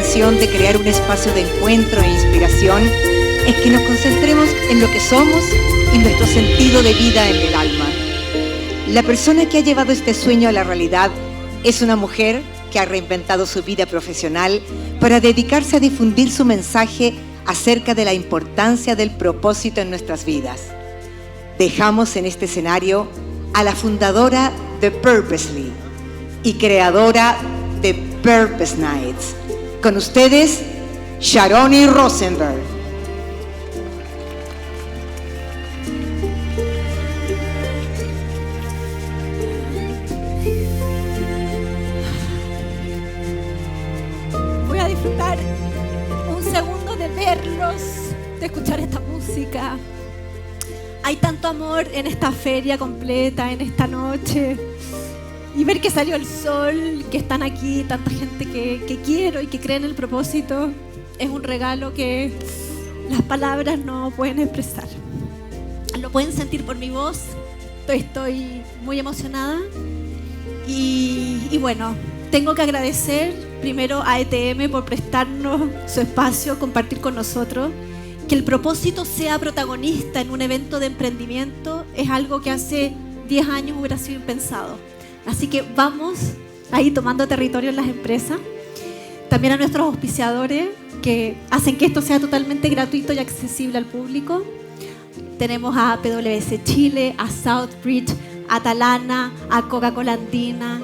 intención de crear un espacio de encuentro e inspiración es que nos concentremos en lo que somos y nuestro sentido de vida en el alma. La persona que ha llevado este sueño a la realidad es una mujer que ha reinventado su vida profesional para dedicarse a difundir su mensaje acerca de la importancia del propósito en nuestras vidas. Dejamos en este escenario a la fundadora de Purposely y creadora de Purpose Nights. Con ustedes, Sharoni Rosenberg. Voy a disfrutar un segundo de verlos, de escuchar esta música. Hay tanto amor en esta feria completa, en esta noche. Y ver que salió el sol, que están aquí tanta gente que quiero y que cree en el propósito, es un regalo que las palabras no pueden expresar. Lo pueden sentir por mi voz. Estoy muy emocionada. Y bueno, tengo que agradecer primero a ETM por prestarnos su espacio, compartir con nosotros. Que el propósito sea protagonista en un evento de emprendimiento es algo que hace 10 años hubiera sido impensado. Así que vamos ahí tomando territorio en las empresas. También a nuestros auspiciadores que hacen que esto sea totalmente gratuito y accesible al público. Tenemos a PwC Chile, a Southbridge, a Talana, a Coca-Cola Andina.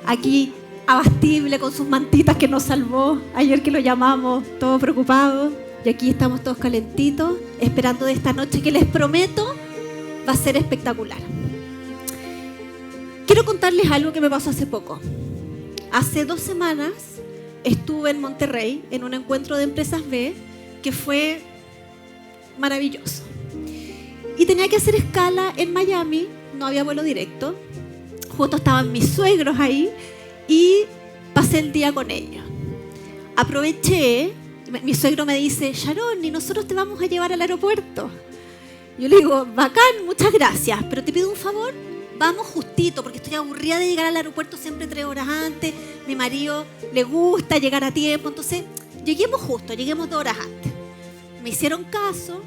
Aquí Abastible con sus mantitas que nos salvó ayer que lo llamamos, todos preocupados. Y aquí estamos todos calentitos, esperando de esta noche que les prometo va a ser espectacular. Quiero contarles algo que me pasó hace poco. Hace 2 semanas estuve en Monterrey en un encuentro de empresas B que fue maravilloso. Y tenía que hacer escala en Miami, no había vuelo directo. Justo estaban mis suegros ahí y pasé el día con ellos. Aproveché. Mi suegro me dice, Sharoni, nosotros te vamos a llevar al aeropuerto. Yo le digo, bacán, muchas gracias, pero te pido un favor, vamos justito, porque estoy aburrida de llegar al aeropuerto siempre 3 horas antes. Mi marido le gusta llegar a tiempo, entonces lleguemos justo, lleguemos 2 horas antes. Me hicieron caso,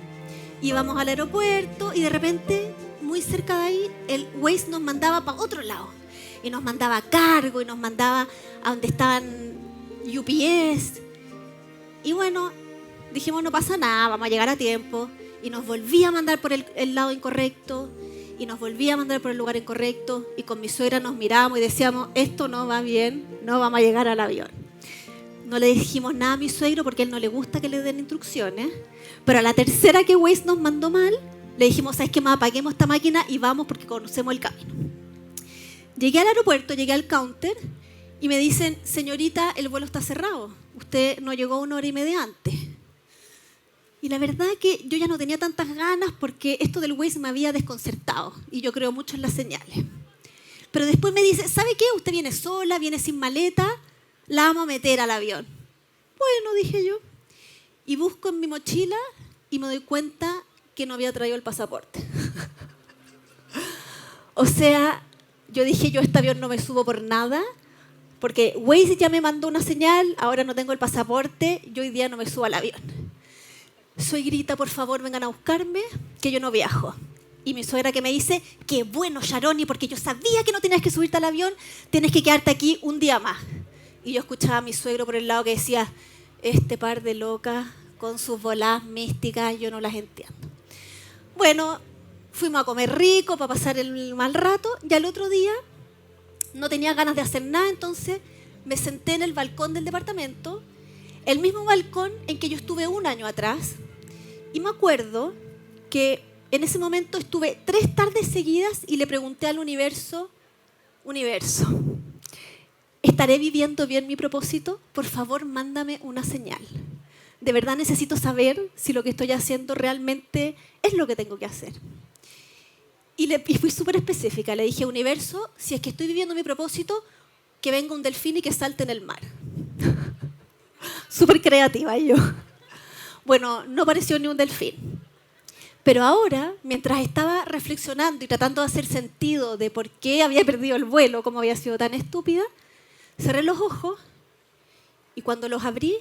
íbamos al aeropuerto y de repente, muy cerca de ahí, el Waze nos mandaba para otro lado. Y nos mandaba cargo, y nos mandaba a donde estaban UPS. Y bueno, dijimos no pasa nada, vamos a llegar a tiempo. Y nos volvía a mandar por el lado incorrecto. Y nos volvía a mandar por el lugar incorrecto. Y con mi suegra nos mirábamos y decíamos, esto no va bien, no vamos a llegar al avión. No le dijimos nada a mi suegro porque a él no le gusta que le den instrucciones. Pero a la tercera que Waze nos mandó mal, le dijimos, ¿sabes qué más? Apaguemos esta máquina y vamos porque conocemos el camino. Llegué al aeropuerto, llegué al counter y me dicen, señorita, el vuelo está cerrado. Usted no llegó 1 hora y media antes. Y la verdad que yo ya no tenía tantas ganas porque esto del Waze me había desconcertado. Y yo creo mucho en las señales. Pero después me dice, ¿sabe qué? Usted viene sola, viene sin maleta, la vamos a meter al avión. Bueno, dije yo. Y busco en mi mochila y me doy cuenta que no había traído el pasaporte. O sea, yo dije, yo a este avión no me subo por nada. Porque Waze ya me mandó una señal, ahora no tengo el pasaporte, yo hoy día no me subo al avión. Suegrita, por favor, vengan a buscarme, que yo no viajo. Y mi suegra que me dice, qué bueno, Sharoni, porque yo sabía que no tenías que subirte al avión, tienes que quedarte aquí un día más. Y yo escuchaba a mi suegro por el lado que decía, este par de locas con sus voladas místicas, yo no las entiendo. Bueno, fuimos a comer rico para pasar el mal rato, y al otro día no tenía ganas de hacer nada, entonces me senté en el balcón del departamento, el mismo balcón en que yo estuve 1 año atrás, y me acuerdo que en ese momento estuve 3 tardes seguidas y le pregunté al universo, ¿estaré viviendo bien mi propósito? Por favor, mándame una señal. De verdad necesito saber si lo que estoy haciendo realmente es lo que tengo que hacer. Y fui súper específica. Le dije, universo, si es que estoy viviendo mi propósito, que venga un delfín y que salte en el mar. Súper creativa yo. Bueno, no apareció ni un delfín. Pero ahora, mientras estaba reflexionando y tratando de hacer sentido de por qué había perdido el vuelo, cómo había sido tan estúpida, cerré los ojos y cuando los abrí,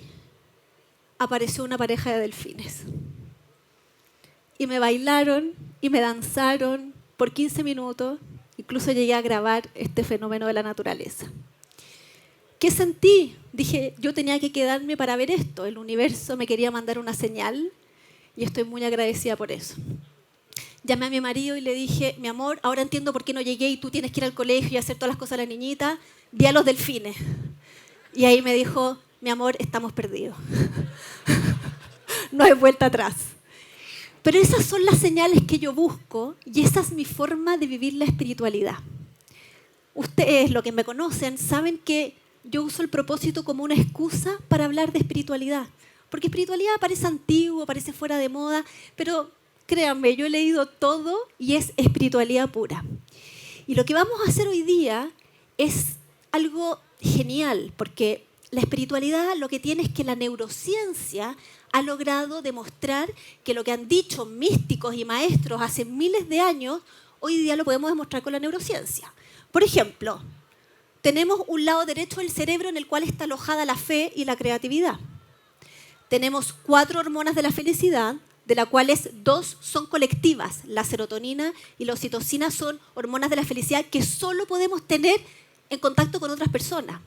apareció una pareja de delfines. Y me bailaron y me danzaron por 15 minutos. Incluso llegué a grabar este fenómeno de la naturaleza. ¿Qué sentí? Dije, yo tenía que quedarme para ver esto. El universo me quería mandar una señal y estoy muy agradecida por eso. Llamé a mi marido y le dije, mi amor, ahora entiendo por qué no llegué y tú tienes que ir al colegio y hacer todas las cosas a la niñita. Vi a los delfines. Y ahí me dijo, mi amor, estamos perdidos. No hay vuelta atrás. Pero esas son las señales que yo busco y esa es mi forma de vivir la espiritualidad. Ustedes, los que me conocen, saben que yo uso el propósito como una excusa para hablar de espiritualidad. Porque espiritualidad parece antiguo, parece fuera de moda, pero créanme, yo he leído todo y es espiritualidad pura. Y lo que vamos a hacer hoy día es algo genial, porque la espiritualidad lo que tiene es que la neurociencia ha logrado demostrar que lo que han dicho místicos y maestros hace miles de años, hoy día lo podemos demostrar con la neurociencia. Por ejemplo, tenemos un lado derecho del cerebro en el cual está alojada la fe y la creatividad. Tenemos 4 hormonas de la felicidad, de las cuales 2 son colectivas. La serotonina y la oxitocina son hormonas de la felicidad que solo podemos tener en contacto con otras personas.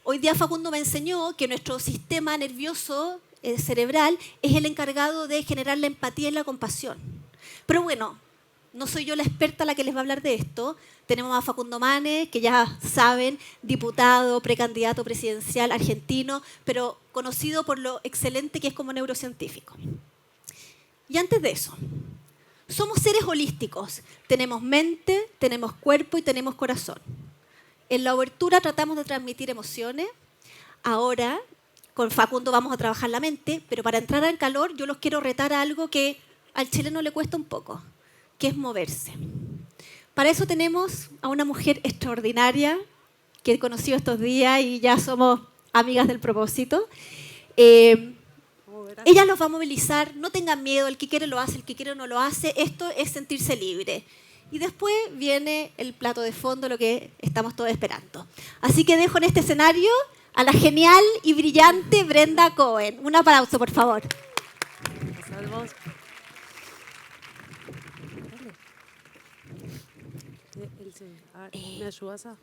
Hoy día Facundo me enseñó que nuestro sistema nervioso cerebral es el encargado de generar la empatía y la compasión. Pero bueno, no soy yo la experta la que les va a hablar de esto. Tenemos a Facundo Manes, que ya saben, diputado, precandidato presidencial argentino, pero conocido por lo excelente que es como neurocientífico. Y antes de eso, somos seres holísticos. Tenemos mente, tenemos cuerpo y tenemos corazón. En la obertura tratamos de transmitir emociones. Ahora, con Facundo vamos a trabajar la mente, pero para entrar en calor yo los quiero retar a algo que al chileno le cuesta un poco, que es moverse. Para eso tenemos a una mujer extraordinaria que he conocido estos días y ya somos amigas del propósito. Ella los va a movilizar, no tengan miedo, el que quiere lo hace, el que quiere no lo hace, esto es sentirse libre. Y después viene el plato de fondo, lo que estamos todos esperando. Así que dejo en este escenario a la genial y brillante Brenda Cohen. Un aplauso, por favor. ¿Me ayudas a...?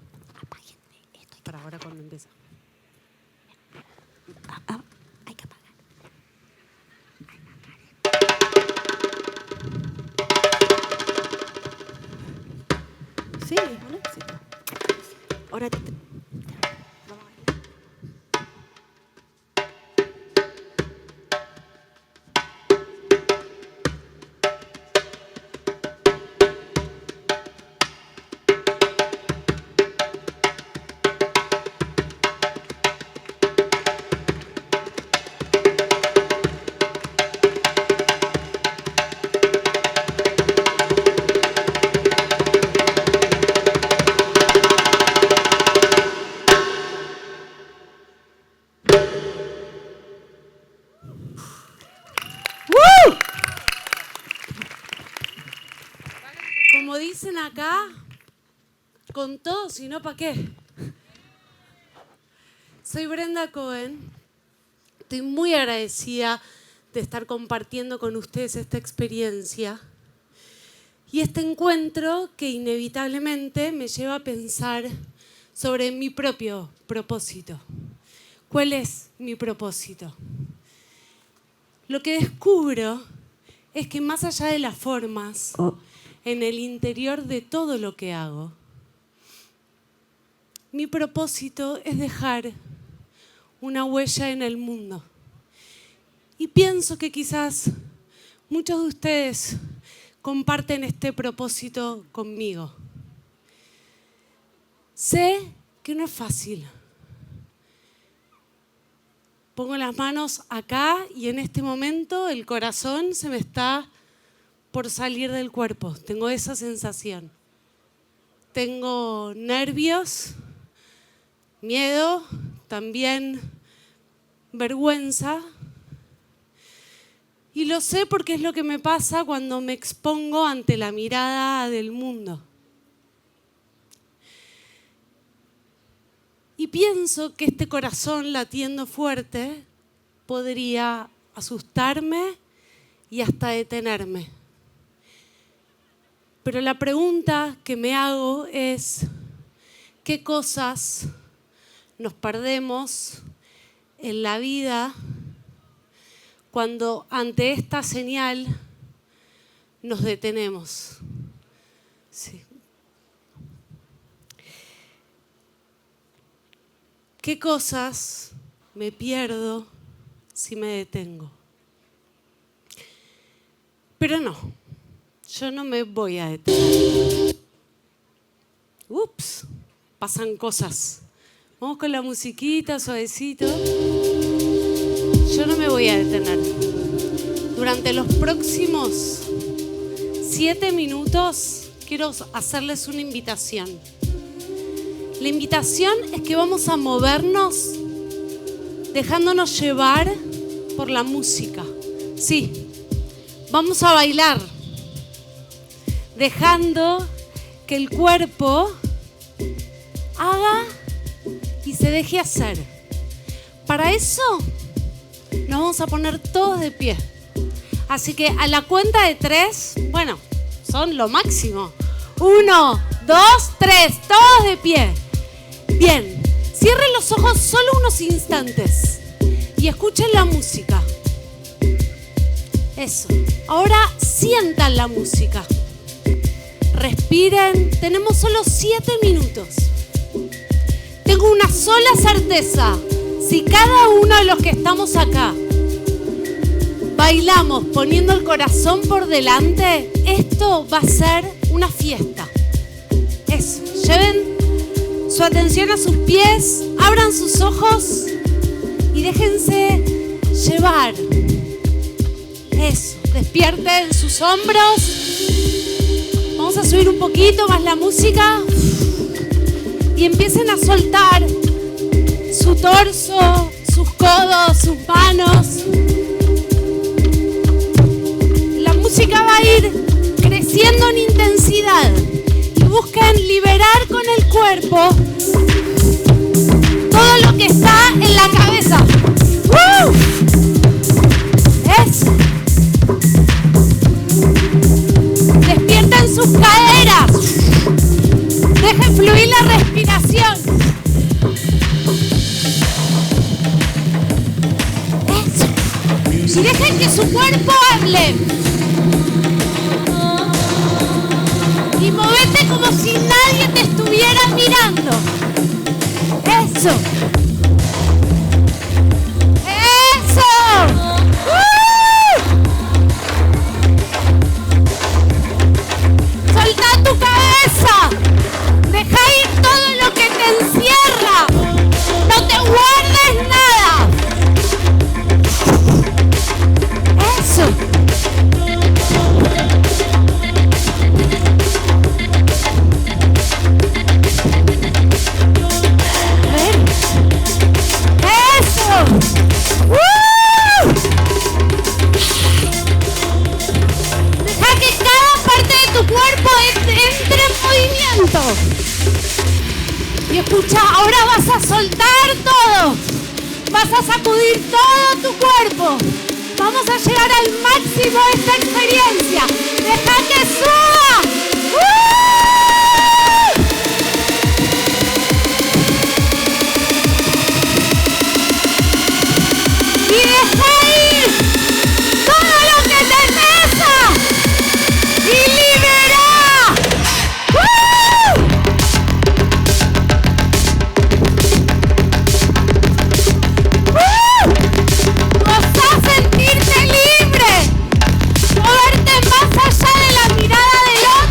Para ahora cuando empieza. Hay que apagar. Sí, un éxito. Ahora vamos a bailar. Como dicen acá, con todo, si no, ¿para qué? Soy Brenda Cohen. Estoy muy agradecida de estar compartiendo con ustedes esta experiencia y este encuentro que inevitablemente me lleva a pensar sobre mi propio propósito. ¿Cuál es mi propósito? Lo que descubro es que más allá de las formas, en el interior de todo lo que hago, mi propósito es dejar una huella en el mundo. Y pienso que quizás muchos de ustedes comparten este propósito conmigo. Sé que no es fácil. Pongo las manos acá y en este momento el corazón se me está por salir del cuerpo. Tengo esa sensación. Tengo nervios, miedo, también vergüenza. Y lo sé porque es lo que me pasa cuando me expongo ante la mirada del mundo. Y pienso que este corazón latiendo fuerte podría asustarme y hasta detenerme. Pero la pregunta que me hago es, ¿qué cosas nos perdemos en la vida cuando ante esta señal nos detenemos? Sí. ¿Qué cosas me pierdo si me detengo? Pero no, yo no me voy a detener. Ups, pasan cosas. Vamos con la musiquita, suavecito. Yo no me voy a detener. Durante los próximos 7 minutos quiero hacerles una invitación. La invitación es que vamos a movernos dejándonos llevar por la música. Sí, vamos a bailar, dejando que el cuerpo haga y se deje hacer. Para eso nos vamos a poner todos de pie. Así que a la cuenta de 3, bueno, son lo máximo. 1, 2, 3, todos de pie. Bien, cierren los ojos solo unos instantes y escuchen la música. Eso. Ahora sientan la música. Respiren. Tenemos solo 7 minutos. Tengo una sola certeza. Si cada uno de los que estamos acá bailamos poniendo el corazón por delante, esto va a ser una fiesta. Eso. Lleven su atención a sus pies, abran sus ojos y déjense llevar. Eso, despierten sus hombros. Vamos a subir un poquito más la música y empiecen a soltar su torso, sus codos, sus manos. La música va a ir creciendo en intensidad. Busquen liberar con el cuerpo todo lo que está en la cabeza. Eso. Despierten sus caderas. Dejen fluir la respiración. Eso. Y dejen que su cuerpo hable. Y movete como si nadie te estuviera mirando. Eso. Eso. Soltá tu cabeza. Deja ir todo lo que te encierra. No te guardes nada. Eso. Deja que cada parte de tu cuerpo entre en movimiento. Y escucha, ahora vas a soltar todo. Vas a sacudir todo tu cuerpo. Vamos a llegar al máximo de esta experiencia. Deja que suba. Y deja ir todo lo que te pesa y libera. Vas a sentirte libre, moverte más allá de la mirada del otro.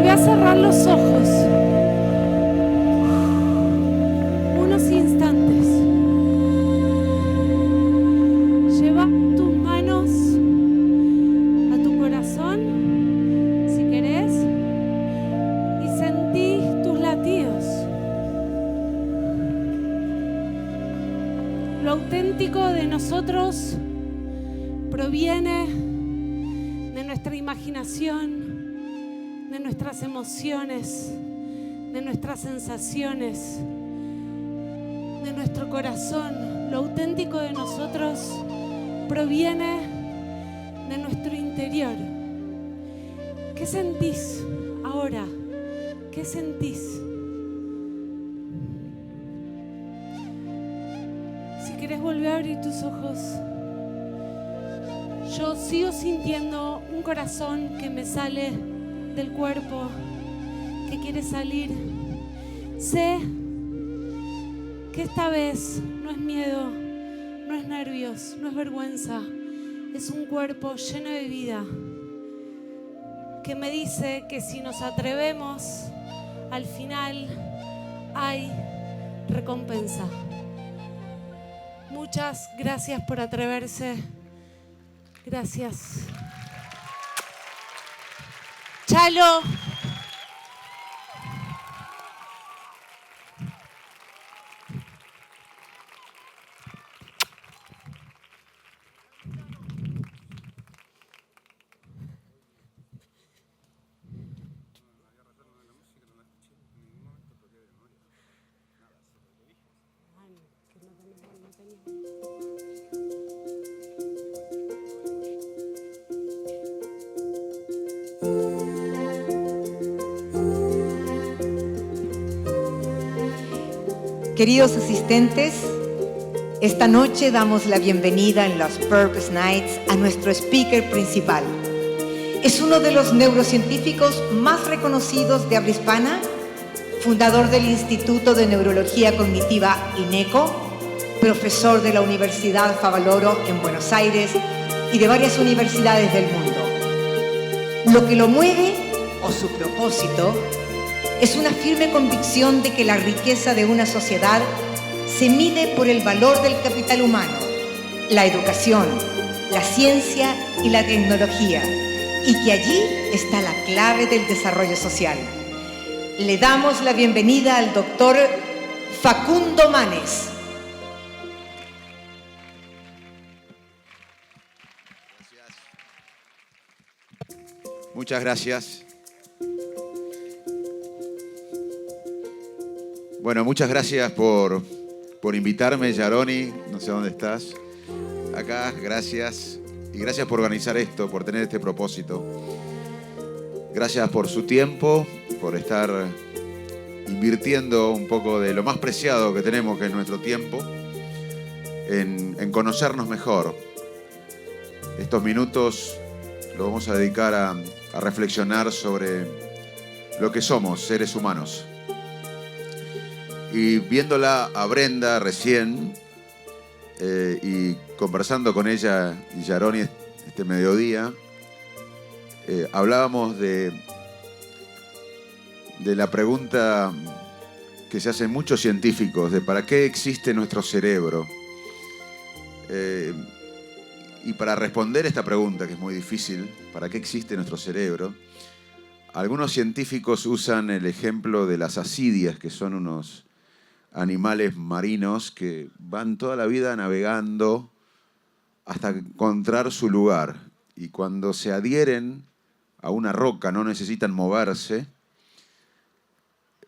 Volvé a cerrar los ojos. Unos instantes. Lleva tus manos a tu corazón, si querés, y sentí tus latidos. Lo auténtico de nosotros proviene de nuestra imaginación, de nuestras emociones, de nuestras sensaciones, de nuestro corazón. Lo auténtico de nosotros proviene de nuestro interior. ¿Qué sentís ahora? ¿Qué sentís? Si querés volver a abrir tus ojos. Yo sigo sintiendo un corazón que me sale del cuerpo, que quiere salir. Sé que esta vez no es miedo, no es nervios, no es vergüenza. Es un cuerpo lleno de vida que me dice que si nos atrevemos, al final hay recompensa. Muchas gracias por atreverse. Gracias. Chalo. Queridos asistentes, esta noche damos la bienvenida en los Purpose Nights a nuestro speaker principal. Es uno de los neurocientíficos más reconocidos de habla hispana, fundador del Instituto de Neurología Cognitiva INECO, profesor de la Universidad Favaloro en Buenos Aires y de varias universidades del mundo. Lo que lo mueve, o su propósito, es una firme convicción de que la riqueza de una sociedad se mide por el valor del capital humano, la educación, la ciencia y la tecnología, y que allí está la clave del desarrollo social. Le damos la bienvenida al doctor Facundo Manes. Muchas gracias. Bueno, muchas gracias por invitarme, Yaroni. No sé dónde estás. Acá, gracias. Y gracias por organizar esto, por tener este propósito. Gracias por su tiempo, por estar invirtiendo un poco de lo más preciado que tenemos, que es nuestro tiempo, en conocernos mejor. Estos minutos los vamos a dedicar a reflexionar sobre lo que somos, seres humanos. Y viéndola a Brenda recién y conversando con ella y Yaroni este mediodía, hablábamos de la pregunta que se hacen muchos científicos, de para qué existe nuestro cerebro. Y para responder esta pregunta, que es muy difícil, ¿para qué existe nuestro cerebro? Algunos científicos usan el ejemplo de las ascidias, que son unos animales marinos que van toda la vida navegando hasta encontrar su lugar. Y cuando se adhieren a una roca, no necesitan moverse,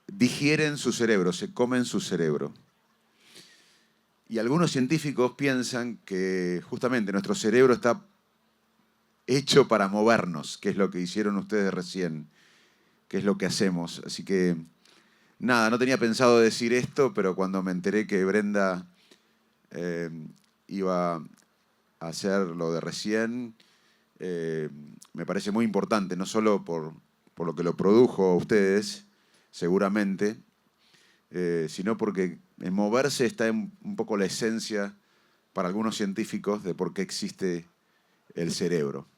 digieren su cerebro, se comen su cerebro. Y algunos científicos piensan que justamente nuestro cerebro está hecho para movernos, que es lo que hicieron ustedes recién, que es lo que hacemos. Así que nada, no tenía pensado decir esto, pero cuando me enteré que Brenda iba a hacer lo de recién, me parece muy importante, no solo por lo que lo produjo a ustedes, seguramente, sino porque en moverse está un poco la esencia para algunos científicos de por qué existe el cerebro.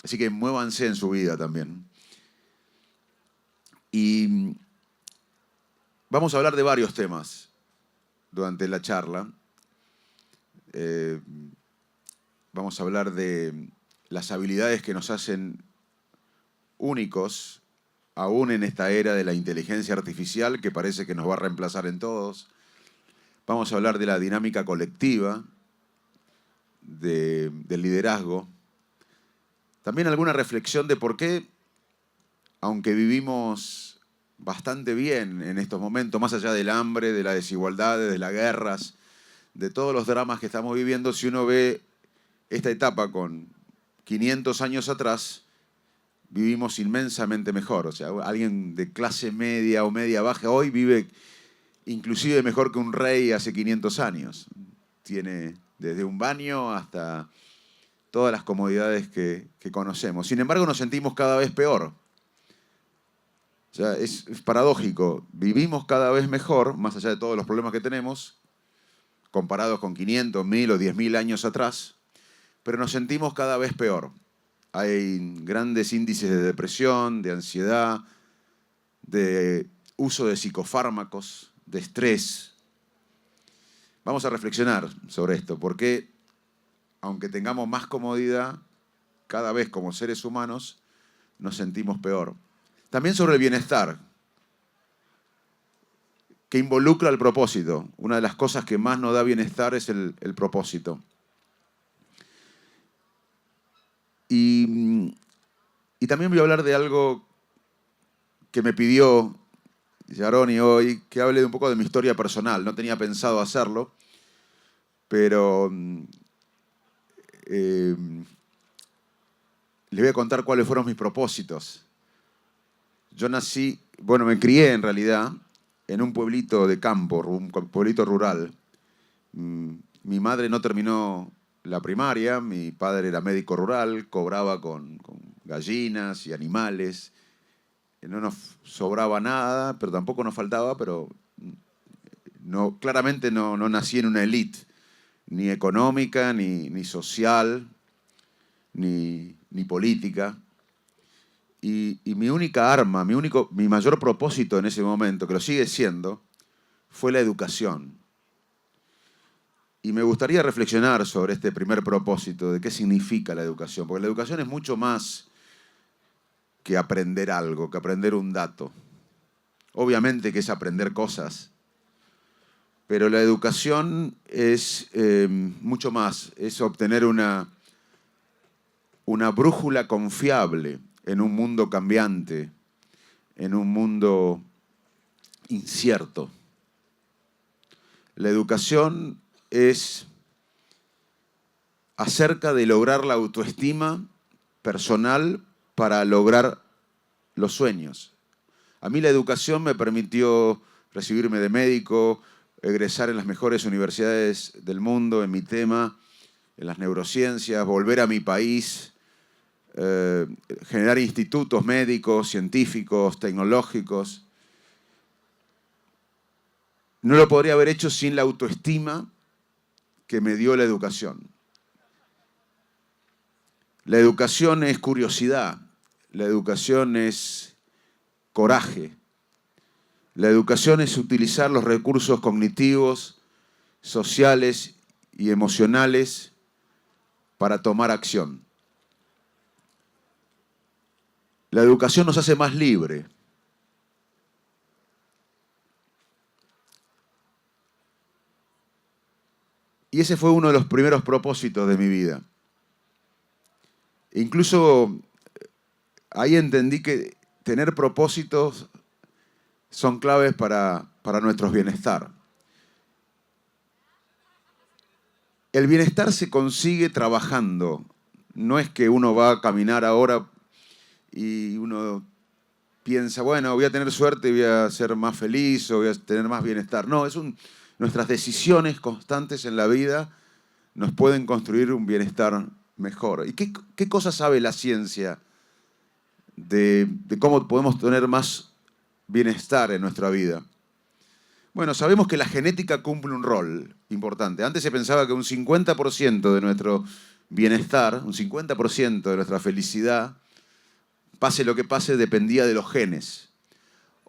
Así que muévanse en su vida también. Y vamos a hablar de varios temas durante la charla. Vamos a hablar de las habilidades que nos hacen únicos, aún en esta era de la inteligencia artificial que parece que nos va a reemplazar en todos. Vamos a hablar de la dinámica colectiva, del liderazgo. También alguna reflexión de por qué, aunque vivimos bastante bien en estos momentos, más allá del hambre, de las desigualdades, de las guerras, de todos los dramas que estamos viviendo, si uno ve esta etapa con 500 años atrás, vivimos inmensamente mejor. O sea, alguien de clase media o media baja hoy vive inclusive mejor que un rey hace 500 años. Tiene desde un baño hasta todas las comodidades que conocemos. Sin embargo, nos sentimos cada vez peor. O sea, es paradójico. Vivimos cada vez mejor, más allá de todos los problemas que tenemos, comparados con 500, 1000 o 10.000 años atrás, pero nos sentimos cada vez peor. Hay grandes índices de depresión, de ansiedad, de uso de psicofármacos, de estrés. Vamos a reflexionar sobre esto, porque aunque tengamos más comodidad, cada vez como seres humanos nos sentimos peor. También sobre el bienestar, que involucra el propósito. Una de las cosas que más nos da bienestar es el propósito. Y también voy a hablar de algo que me pidió Yaroni hoy, que hable un poco de mi historia personal. No tenía pensado hacerlo, pero les voy a contar cuáles fueron mis propósitos. Yo me crié en realidad en un pueblito de campo, un pueblito rural. Mi madre no terminó la primaria, mi padre era médico rural, cobraba con gallinas y animales. No nos sobraba nada, pero tampoco nos faltaba, pero claramente no nací en una élite, ni económica, ni social, ni política. Y mi única arma, mi mayor propósito en ese momento, que lo sigue siendo, fue la educación. Y me gustaría reflexionar sobre este primer propósito, de qué significa la educación, porque la educación es mucho más que aprender algo, que aprender un dato. Obviamente que es aprender cosas, pero la educación es mucho más, es obtener una brújula confiable en un mundo cambiante, en un mundo incierto. La educación es acerca de lograr la autoestima personal para lograr los sueños. A mí la educación me permitió recibirme de médico, egresar en las mejores universidades del mundo en mi tema, en las neurociencias, volver a mi país, generar institutos médicos, científicos, tecnológicos. No lo podría haber hecho sin la autoestima que me dio la educación. La educación es curiosidad, la educación es coraje, la educación es utilizar los recursos cognitivos, sociales y emocionales para tomar acción. La educación nos hace más libres. Y ese fue uno de los primeros propósitos de mi vida. Incluso ahí entendí que tener propósitos son claves para nuestro bienestar. El bienestar se consigue trabajando. No es que uno va a caminar ahora y uno piensa, bueno, voy a tener suerte y voy a ser más feliz o voy a tener más bienestar. No, nuestras decisiones constantes en la vida nos pueden construir un bienestar mejor. ¿Y qué cosa sabe la ciencia de cómo podemos tener más bienestar en nuestra vida? Bueno, sabemos que la genética cumple un rol importante. Antes se pensaba que un 50% de nuestro bienestar, un 50% de nuestra felicidad, pase lo que pase, dependía de los genes.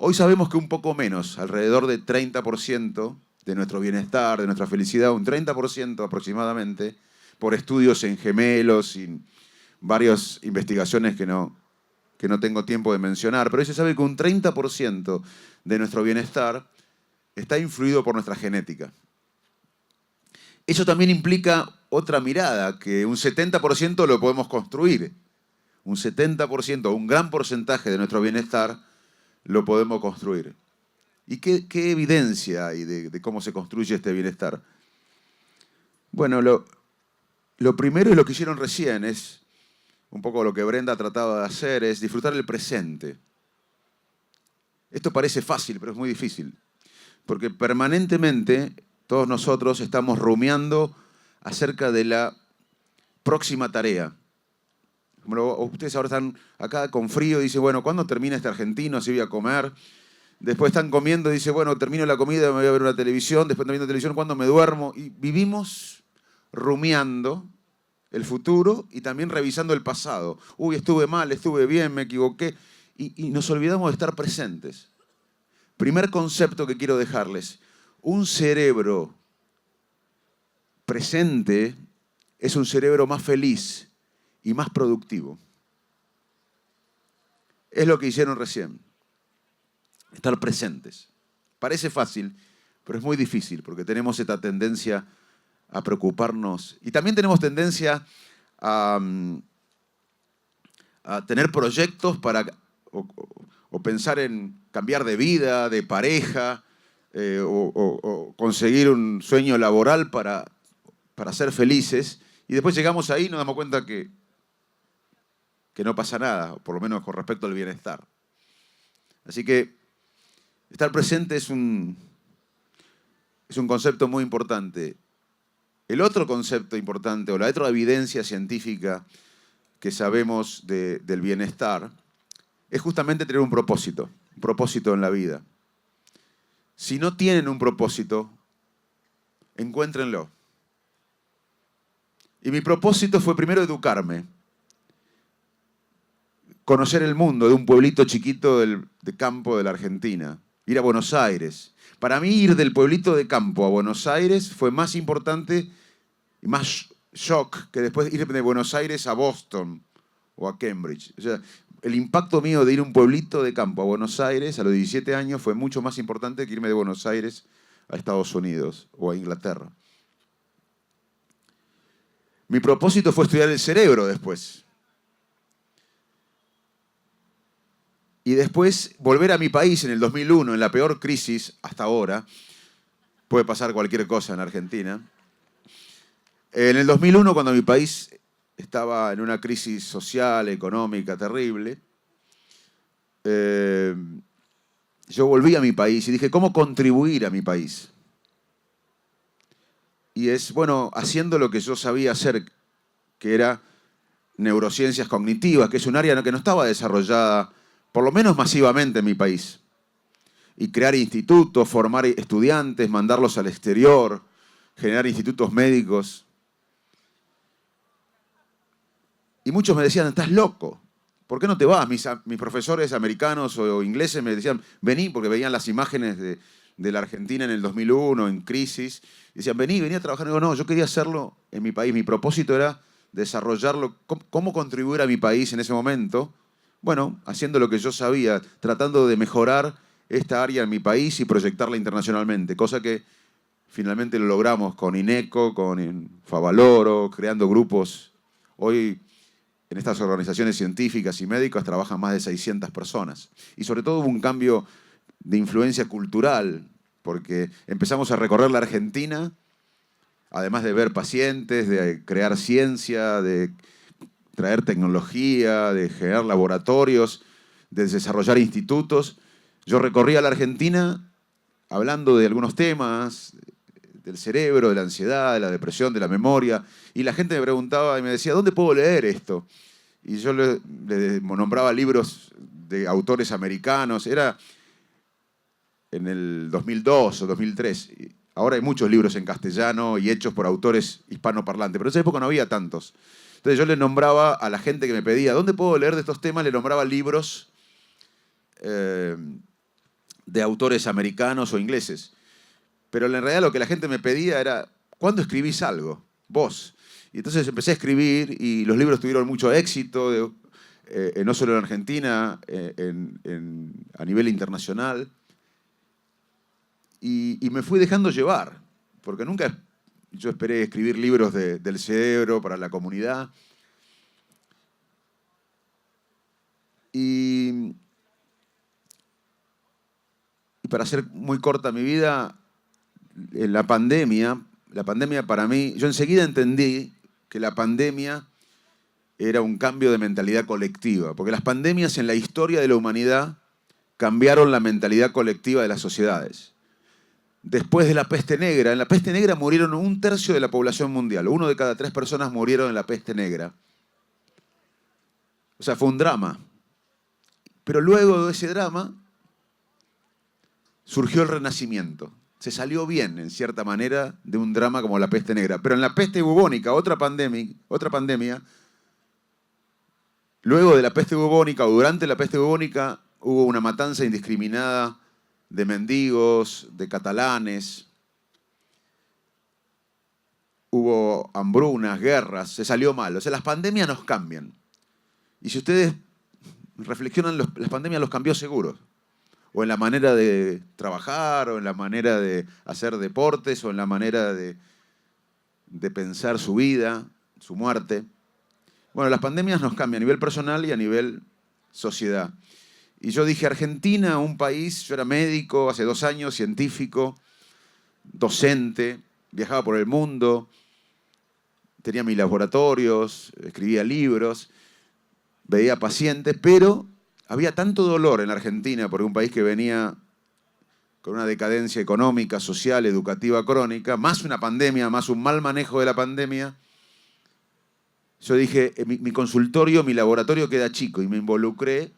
Hoy sabemos que un poco menos, alrededor de 30% de nuestro bienestar, de nuestra felicidad, un 30% aproximadamente, por estudios en gemelos y varias investigaciones que no tengo tiempo de mencionar, pero hoy se sabe que un 30% de nuestro bienestar está influido por nuestra genética. Eso también implica otra mirada, que un 70% lo podemos construir. Un 70%, un gran porcentaje de nuestro bienestar lo podemos construir. ¿Y qué evidencia hay de cómo se construye este bienestar? Bueno, lo primero y lo que hicieron recién es, un poco lo que Brenda trataba de hacer, es disfrutar el presente. Esto parece fácil, pero es muy difícil. Porque permanentemente todos nosotros estamos rumiando acerca de la próxima tarea. Ustedes ahora están acá con frío y dicen, bueno, ¿cuándo termina este argentino? Así voy a comer. Después están comiendo y dicen, bueno, termino la comida, me voy a ver una televisión. Después termino la televisión, ¿cuándo me duermo? Y vivimos rumiando el futuro y también revisando el pasado. Uy, estuve mal, estuve bien, me equivoqué. Y nos olvidamos de estar presentes. Primer concepto que quiero dejarles. Un cerebro presente es un cerebro más feliz y más productivo. Es lo que hicieron recién. Estar presentes. Parece fácil, pero es muy difícil porque tenemos esta tendencia a preocuparnos. Y también tenemos tendencia a tener proyectos o pensar en cambiar de vida, de pareja, o conseguir un sueño laboral para ser felices. Y después llegamos ahí y nos damos cuenta que no pasa nada, por lo menos con respecto al bienestar. Así que estar presente es un concepto muy importante. El otro concepto importante, o la otra evidencia científica que sabemos del bienestar, es justamente tener un propósito en la vida. Si no tienen un propósito, encuéntrenlo. Y mi propósito fue primero educarme, conocer el mundo de un pueblito chiquito de campo de la Argentina, ir a Buenos Aires. Para mí ir del pueblito de campo a Buenos Aires fue más importante y más shock que después ir de Buenos Aires a Boston o a Cambridge. O sea, el impacto mío de ir a un pueblito de campo a Buenos Aires a los 17 años fue mucho más importante que irme de Buenos Aires a Estados Unidos o a Inglaterra. Mi propósito fue estudiar el cerebro después. Y después volver a mi país en el 2001, en la peor crisis hasta ahora. Puede pasar cualquier cosa en Argentina. En el 2001, cuando mi país estaba en una crisis social, económica terrible, yo volví a mi país y dije, ¿cómo contribuir a mi país? Y es, bueno, haciendo lo que yo sabía hacer, que era neurociencias cognitivas, que es un área que no estaba desarrollada, por lo menos masivamente en mi país. Y crear institutos, formar estudiantes, mandarlos al exterior, generar institutos médicos. Y muchos me decían, estás loco, ¿por qué no te vas? Mis profesores americanos o ingleses me decían, vení, porque veían las imágenes de la Argentina en el 2001, en crisis. Y decían, vení a trabajar. Y digo, no, yo quería hacerlo en mi país. Mi propósito era desarrollarlo. ¿Cómo contribuir a mi país en ese momento? Bueno, haciendo lo que yo sabía, tratando de mejorar esta área en mi país y proyectarla internacionalmente, cosa que finalmente lo logramos con INECO, con Favaloro, creando grupos. Hoy en estas organizaciones científicas y médicas trabajan más de 600 personas. Y sobre todo hubo un cambio de influencia cultural, porque empezamos a recorrer la Argentina, además de ver pacientes, de crear ciencia, de traer tecnología, de generar laboratorios, de desarrollar institutos. Yo recorría la Argentina hablando de algunos temas, del cerebro, de la ansiedad, de la depresión, de la memoria, y la gente me preguntaba y me decía, ¿dónde puedo leer esto? Y yo le nombraba libros de autores americanos. Era en el 2002 o 2003. Ahora hay muchos libros en castellano y hechos por autores hispanoparlantes, pero en esa época no había tantos. Entonces yo le nombraba a la gente que me pedía, ¿dónde puedo leer de estos temas? Le nombraba libros de autores americanos o ingleses. Pero en realidad lo que la gente me pedía era, ¿cuándo escribís algo? Vos. Y entonces empecé a escribir y los libros tuvieron mucho éxito, no solo en Argentina, a nivel internacional. Y me fui dejando llevar, porque nunca yo esperé escribir libros del cerebro para la comunidad. Y para hacer muy corta mi vida, en la pandemia para mí, yo enseguida entendí que la pandemia era un cambio de mentalidad colectiva, porque las pandemias en la historia de la humanidad cambiaron la mentalidad colectiva de las sociedades. Después de la peste negra, en la peste negra murieron 1/3 de la población mundial. 1 de cada 3 personas murieron en la peste negra. O sea, fue un drama. Pero luego de ese drama surgió el Renacimiento. Se salió bien, en cierta manera, de un drama como la peste negra. Pero en la peste bubónica, otra pandemia, luego de la peste bubónica o durante la peste bubónica hubo una matanza indiscriminada de mendigos, de catalanes. Hubo hambrunas, guerras, se salió mal. O sea, las pandemias nos cambian. Y si ustedes reflexionan, las pandemias los cambió seguro. O en la manera de trabajar, o en la manera de hacer deportes, o en la manera de pensar su vida, su muerte. Bueno, las pandemias nos cambian a nivel personal y a nivel sociedad. Y yo dije, Argentina, un país, yo era médico hace 2 años, científico, docente, viajaba por el mundo, tenía mis laboratorios, escribía libros, veía pacientes, pero había tanto dolor en Argentina por un país que venía con una decadencia económica, social, educativa crónica, más una pandemia, más un mal manejo de la pandemia. Yo dije, mi consultorio, mi laboratorio queda chico, y me involucré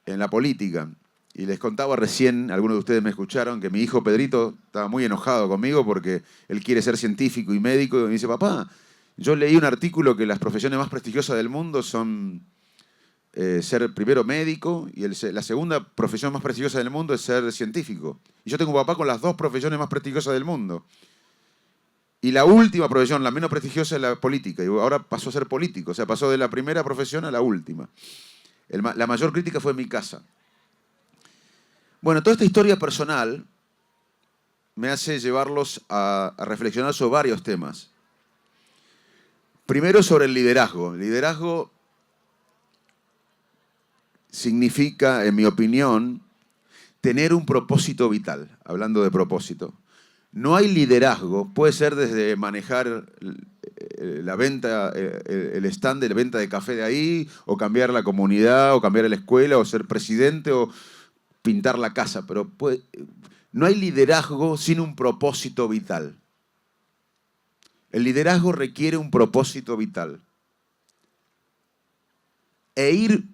en la política. Y les contaba recién, algunos de ustedes me escucharon, que mi hijo Pedrito estaba muy enojado conmigo porque él quiere ser científico y médico. Y me dice, papá, yo leí un artículo que las profesiones más prestigiosas del mundo son ser primero médico y la segunda profesión más prestigiosa del mundo es ser científico. Y yo tengo un papá con las 2 profesiones más prestigiosas del mundo. Y la última profesión, la menos prestigiosa, es la política. Y ahora pasó a ser político. O sea, pasó de la primera profesión a la última. La mayor crítica fue en mi casa. Bueno, toda esta historia personal me hace llevarlos a reflexionar sobre varios temas. Primero, sobre el liderazgo. El liderazgo significa, en mi opinión, tener un propósito vital. Hablando de propósito. No hay liderazgo, puede ser desde manejar la venta, el stand de la venta de café de ahí, o cambiar la comunidad, o cambiar la escuela, o ser presidente, o pintar la casa. Pero no hay liderazgo sin un propósito vital. El liderazgo requiere un propósito vital. E ir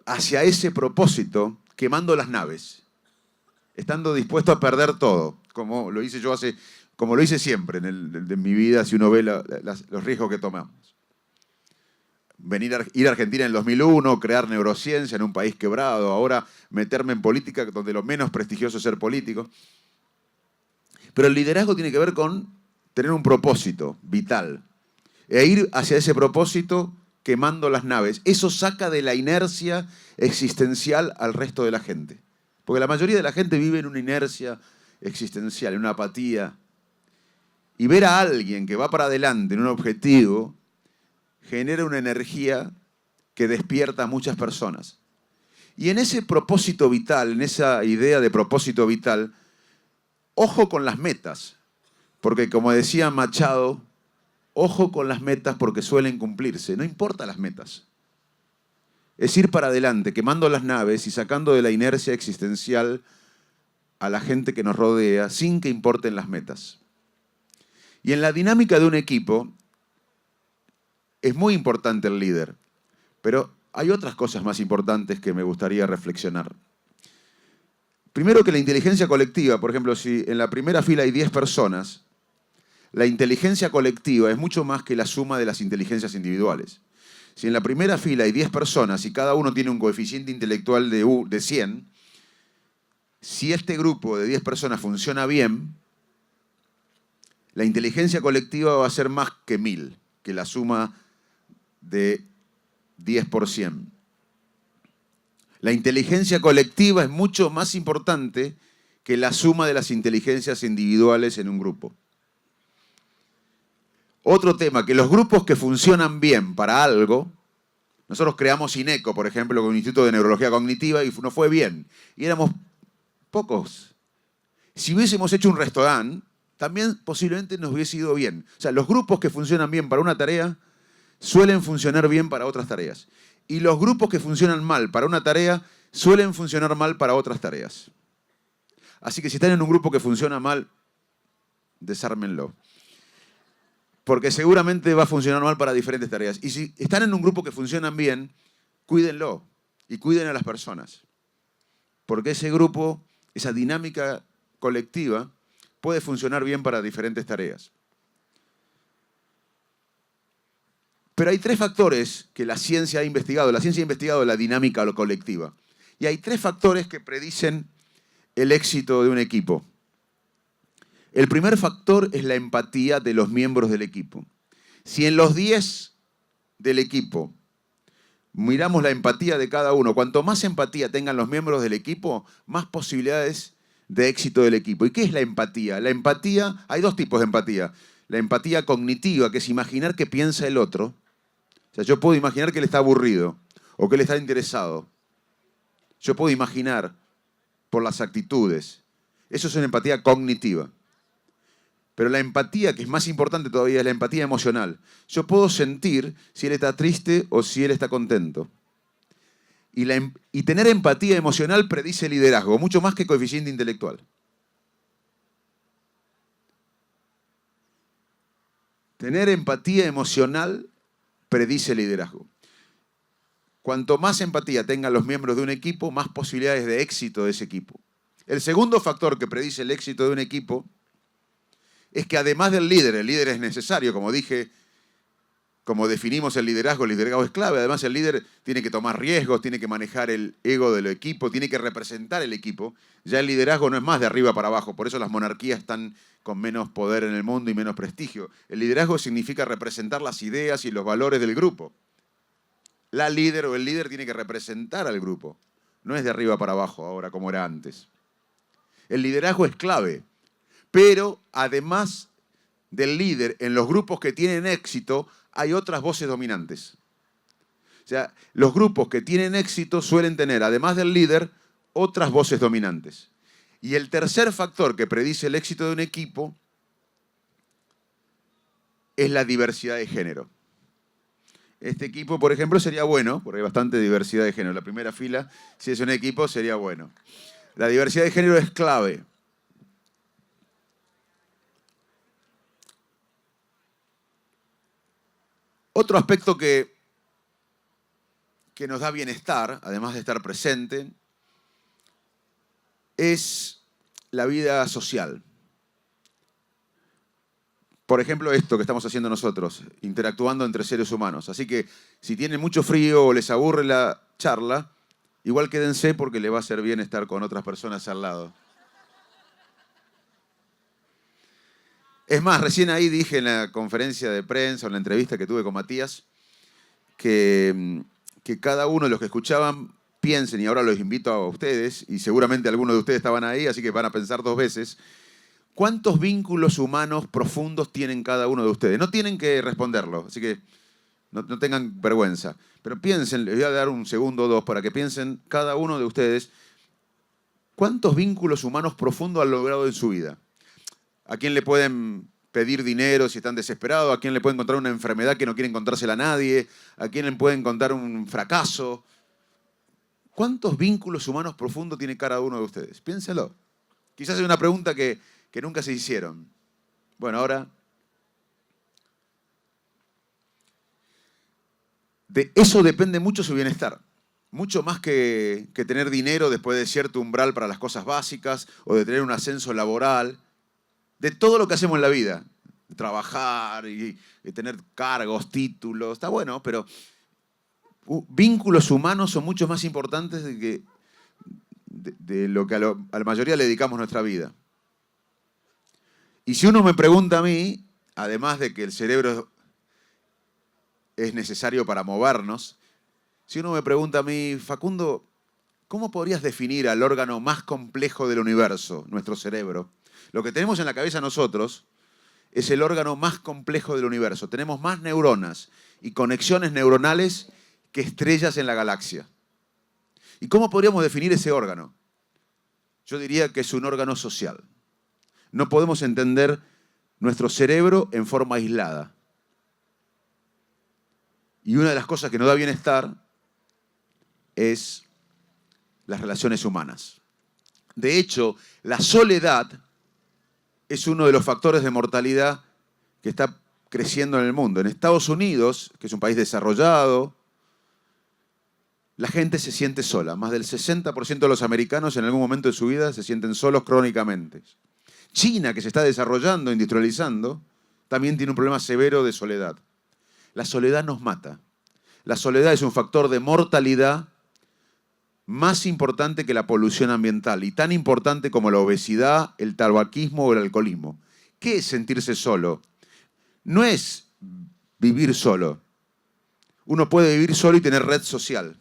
hacia ese propósito quemando las naves, estando dispuesto a perder todo, como lo hice yo como lo hice siempre en mi vida, si uno ve los riesgos que tomamos. Ir a Argentina en el 2001, crear neurociencia en un país quebrado, ahora meterme en política donde lo menos prestigioso es ser político. Pero el liderazgo tiene que ver con tener un propósito vital e ir hacia ese propósito quemando las naves. Eso saca de la inercia existencial al resto de la gente. Porque la mayoría de la gente vive en una inercia existencial, en una apatía. Y ver a alguien que va para adelante en un objetivo genera una energía que despierta a muchas personas. Y en ese propósito vital, en esa idea de propósito vital, ojo con las metas. Porque como decía Machado, ojo con las metas porque suelen cumplirse. No importa las metas. Es ir para adelante, quemando las naves y sacando de la inercia existencial a la gente que nos rodea sin que importen las metas. Y en la dinámica de un equipo es muy importante el líder, pero hay otras cosas más importantes que me gustaría reflexionar. Primero, que la inteligencia colectiva, por ejemplo, si en la primera fila hay 10 personas, la inteligencia colectiva es mucho más que la suma de las inteligencias individuales. Si en la primera fila hay 10 personas y cada uno tiene un coeficiente intelectual de 100, si este grupo de 10 personas funciona bien, la inteligencia colectiva va a ser más que 1000, que la suma de 10%. La inteligencia colectiva es mucho más importante que la suma de las inteligencias individuales en un grupo. Otro tema, que los grupos que funcionan bien para algo, nosotros creamos INECO, por ejemplo, con un Instituto de Neurología Cognitiva, y nos fue bien. Y éramos pocos. Si hubiésemos hecho un restaurante, también posiblemente nos hubiese ido bien. O sea, los grupos que funcionan bien para una tarea suelen funcionar bien para otras tareas. Y los grupos que funcionan mal para una tarea suelen funcionar mal para otras tareas. Así que si están en un grupo que funciona mal, desármenlo. Porque seguramente va a funcionar mal para diferentes tareas. Y si están en un grupo que funcionan bien, cuídenlo y cuiden a las personas. Porque ese grupo, esa dinámica colectiva, puede funcionar bien para diferentes tareas. Pero hay 3 factores que la ciencia ha investigado. La ciencia ha investigado la dinámica colectiva. Y hay 3 factores que predicen el éxito de un equipo. El primer factor es la empatía de los miembros del equipo. Si en los 10 del equipo miramos la empatía de cada uno, cuanto más empatía tengan los miembros del equipo, más posibilidades de éxito del equipo. ¿Y qué es la empatía? La empatía, hay 2 tipos de empatía. La empatía cognitiva, que es imaginar qué piensa el otro. O sea, yo puedo imaginar que él está aburrido o que él está interesado. Yo puedo imaginar por las actitudes. Eso es una empatía cognitiva. Pero la empatía, que es más importante todavía, es la empatía emocional. Yo puedo sentir si él está triste o si él está contento. Y tener empatía emocional predice liderazgo, mucho más que coeficiente intelectual. Tener empatía emocional predice liderazgo. Cuanto más empatía tengan los miembros de un equipo, más posibilidades de éxito de ese equipo. El segundo factor que predice el éxito de un equipo es que además del líder, el líder es necesario, como dije, como definimos el liderazgo es clave. Además el líder tiene que tomar riesgos, tiene que manejar el ego del equipo, tiene que representar el equipo. Ya el liderazgo no es más de arriba para abajo, por eso las monarquías están con menos poder en el mundo y menos prestigio. El liderazgo significa representar las ideas y los valores del grupo. La líder o el líder tiene que representar al grupo, no es de arriba para abajo ahora como era antes. El liderazgo es clave. Pero además del líder, en los grupos que tienen éxito, hay otras voces dominantes. O sea, los grupos que tienen éxito suelen tener, además del líder, otras voces dominantes. Y el tercer factor que predice el éxito de un equipo es la diversidad de género. Este equipo, por ejemplo, sería bueno, porque hay bastante diversidad de género. La primera fila, si es un equipo, sería bueno. La diversidad de género es clave. Otro aspecto que nos da bienestar, además de estar presente, es la vida social. Por ejemplo, esto que estamos haciendo nosotros, interactuando entre seres humanos. Así que si tienen mucho frío o les aburre la charla, igual quédense porque les va a hacer bien estar con otras personas al lado. Es más, recién ahí dije en la conferencia de prensa, o en la entrevista que tuve con Matías, que cada uno de los que escuchaban piensen, y ahora los invito a ustedes, y seguramente algunos de ustedes estaban ahí, así que van a pensar 2 veces, ¿cuántos vínculos humanos profundos tienen cada uno de ustedes? No tienen que responderlo, así que no tengan vergüenza. Pero piensen, les voy a dar un segundo o 2 para que piensen cada uno de ustedes, ¿cuántos vínculos humanos profundos han logrado en su vida? ¿A quién le pueden pedir dinero si están desesperados? ¿A quién le pueden contar una enfermedad que no quiere contársela a nadie? ¿A quién le pueden contar un fracaso? ¿Cuántos vínculos humanos profundos tiene cada uno de ustedes? Piénsenlo. Quizás es una pregunta que nunca se hicieron. Bueno, ahora... De eso depende mucho su bienestar. Mucho más que tener dinero después de cierto umbral para las cosas básicas o de tener un ascenso laboral. De todo lo que hacemos en la vida, trabajar y tener cargos, títulos, está bueno, pero vínculos humanos son mucho más importantes de lo que a la mayoría le dedicamos nuestra vida. Y si uno me pregunta a mí, además de que el cerebro es necesario para movernos, si uno me pregunta a mí, Facundo, ¿cómo podrías definir al órgano más complejo del universo, nuestro cerebro? Lo que tenemos en la cabeza nosotros es el órgano más complejo del universo. Tenemos más neuronas y conexiones neuronales que estrellas en la galaxia. ¿Y cómo podríamos definir ese órgano? Yo diría que es un órgano social. No podemos entender nuestro cerebro en forma aislada. Y una de las cosas que nos da bienestar es las relaciones humanas. De hecho, la soledad es uno de los factores de mortalidad que está creciendo en el mundo. En Estados Unidos, que es un país desarrollado, la gente se siente sola. Más del 60% de los americanos en algún momento de su vida se sienten solos crónicamente. China, que se está desarrollando, industrializando, también tiene un problema severo de soledad. La soledad nos mata. La soledad es un factor de mortalidad más importante que la polución ambiental y tan importante como la obesidad, el tabaquismo o el alcoholismo. ¿Qué es sentirse solo? No es vivir solo. Uno puede vivir solo y tener red social.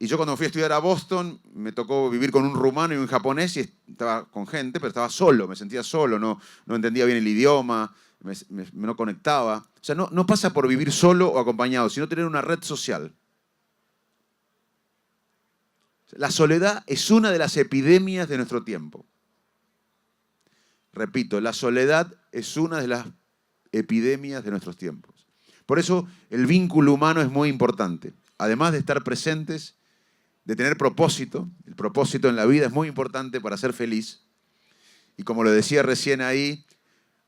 Y yo cuando fui a estudiar a Boston, me tocó vivir con un rumano y un japonés y estaba con gente, pero estaba solo, me sentía solo, no entendía bien el idioma, no conectaba. O sea, no pasa por vivir solo o acompañado, sino tener una red social. La soledad es una de las epidemias de nuestro tiempo. Repito, la soledad es una de las epidemias de nuestros tiempos. Por eso el vínculo humano es muy importante. Además de estar presentes, de tener propósito, el propósito en la vida es muy importante para ser feliz. Y como lo decía recién ahí,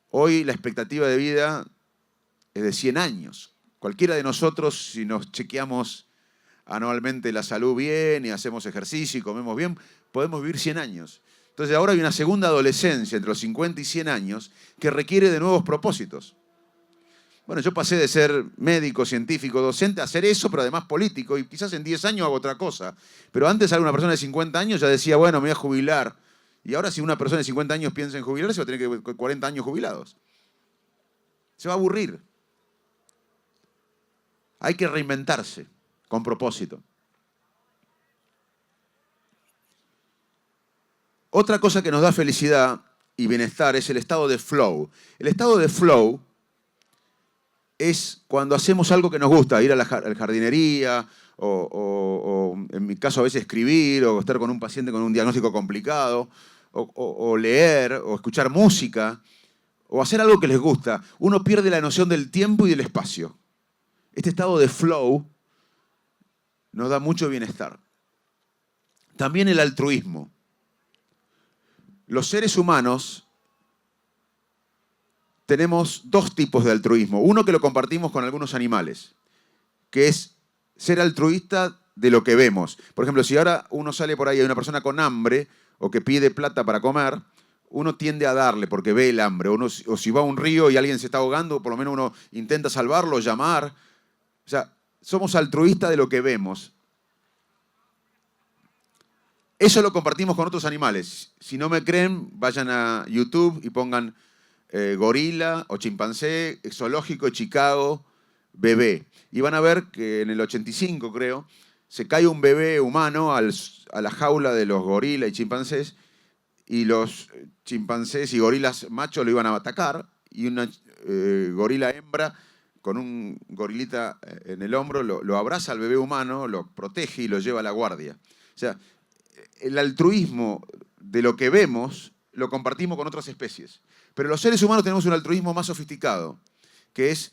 hoy la expectativa de vida es de 100 años. Cualquiera de nosotros, si nos chequeamos anualmente la salud bien y hacemos ejercicio y comemos bien, podemos vivir 100 años. Entonces ahora hay una segunda adolescencia entre los 50 y 100 años que requiere de nuevos propósitos. Bueno, yo pasé de ser médico, científico, docente, a hacer eso, pero además político, y quizás en 10 años hago otra cosa. Pero antes alguna persona de 50 años ya decía, bueno, me voy a jubilar. Y ahora si una persona de 50 años piensa en jubilarse, va a tener que 40 años jubilados. Se va a aburrir. Hay que reinventarse con propósito. Otra cosa que nos da felicidad y bienestar es el estado de flow. El estado de flow es cuando hacemos algo que nos gusta, ir a la jardinería, o en mi caso a veces escribir, o estar con un paciente con un diagnóstico complicado, o leer, o escuchar música, o hacer algo que les gusta. Uno pierde la noción del tiempo y del espacio. Este estado de flow nos da mucho bienestar. También el altruismo. Los seres humanos tenemos dos tipos de altruismo. Uno que lo compartimos con algunos animales, que es ser altruista de lo que vemos. Por ejemplo, si ahora uno sale por ahí y hay una persona con hambre o que pide plata para comer, uno tiende a darle porque ve el hambre. O si va a un río y alguien se está ahogando, por lo menos uno intenta salvarlo, llamar. O sea, somos altruistas de lo que vemos. Eso lo compartimos con otros animales. Si no me creen, vayan a YouTube y pongan gorila o chimpancé, zoológico de Chicago, bebé. Y van a ver que en el 85, creo, se cae un bebé humano a la jaula de los gorilas y chimpancés, y los chimpancés y gorilas machos lo iban a atacar, y una gorila hembra con un gorilita en el hombro lo abraza al bebé humano, lo protege y lo lleva a la guardia. O sea, el altruismo de lo que vemos lo compartimos con otras especies. Pero los seres humanos tenemos un altruismo más sofisticado, que es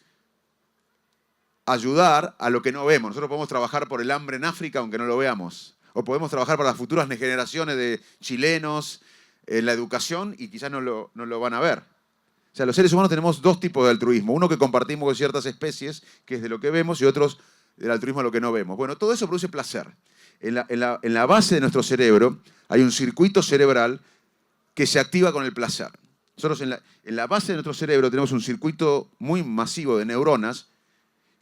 ayudar a lo que no vemos. Nosotros podemos trabajar por el hambre en África aunque no lo veamos. O podemos trabajar para las futuras generaciones de chilenos en la educación y quizás no lo van a ver. O sea, los seres humanos tenemos dos tipos de altruismo. Uno que compartimos con ciertas especies, que es de lo que vemos, y otros del altruismo a lo que no vemos. Bueno, todo eso produce placer. En la base de nuestro cerebro hay un circuito cerebral que se activa con el placer. Nosotros en la base de nuestro cerebro tenemos un circuito muy masivo de neuronas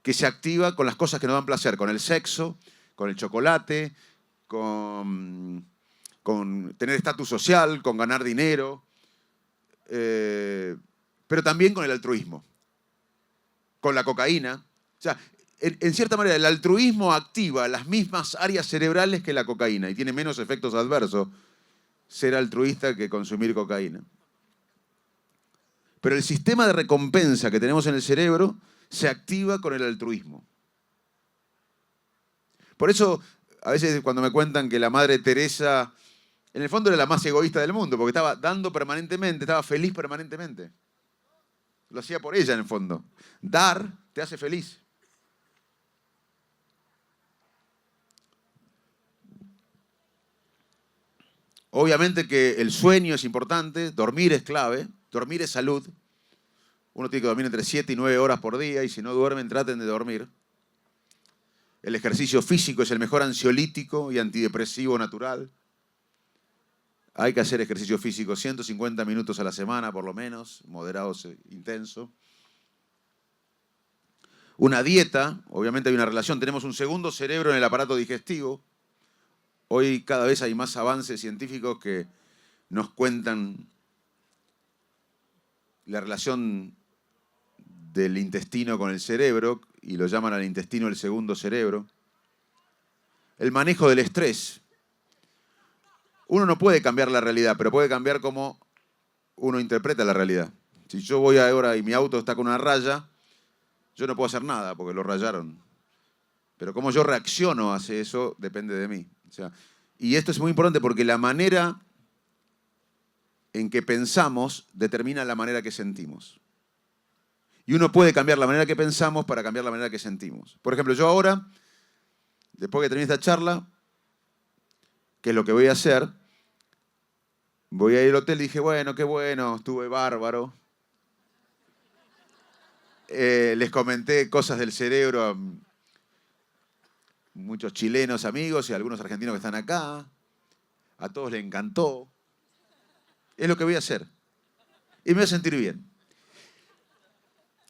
que se activa con las cosas que nos dan placer, con el sexo, con el chocolate, con con tener estatus social, con ganar dinero, pero también con el altruismo, con la cocaína. O sea, en cierta manera, el altruismo activa las mismas áreas cerebrales que la cocaína y tiene menos efectos adversos ser altruista que consumir cocaína. Pero el sistema de recompensa que tenemos en el cerebro se activa con el altruismo. Por eso, a veces cuando me cuentan que la Madre Teresa, en el fondo era la más egoísta del mundo, porque estaba dando permanentemente, estaba feliz permanentemente. Lo hacía por ella en el fondo. Dar te hace feliz. Obviamente que el sueño es importante, dormir es clave, dormir es salud. Uno tiene que dormir entre 7 y 9 horas por día y si no duermen, traten de dormir. El ejercicio físico es el mejor ansiolítico y antidepresivo natural. Hay que hacer ejercicio físico 150 minutos a la semana, por lo menos, moderado, intenso. Una dieta, obviamente hay una relación. Tenemos un segundo cerebro en el aparato digestivo. Hoy cada vez hay más avances científicos que nos cuentan la relación del intestino con el cerebro y lo llaman al intestino el segundo cerebro. El manejo del estrés. Uno no puede cambiar la realidad, pero puede cambiar cómo uno interpreta la realidad. Si yo voy ahora y mi auto está con una raya, yo no puedo hacer nada porque lo rayaron. Pero cómo yo reacciono hacia eso depende de mí. O sea, y esto es muy importante porque la manera en que pensamos determina la manera que sentimos. Y uno puede cambiar la manera que pensamos para cambiar la manera que sentimos. Por ejemplo, yo ahora, después que termine esta charla, ¿qué es lo que voy a hacer? Voy a ir al hotel y dije, bueno, qué bueno, estuve bárbaro. Les comenté cosas del cerebro a muchos chilenos amigos y a algunos argentinos que están acá. A todos les encantó. Es lo que voy a hacer. Y me voy a sentir bien.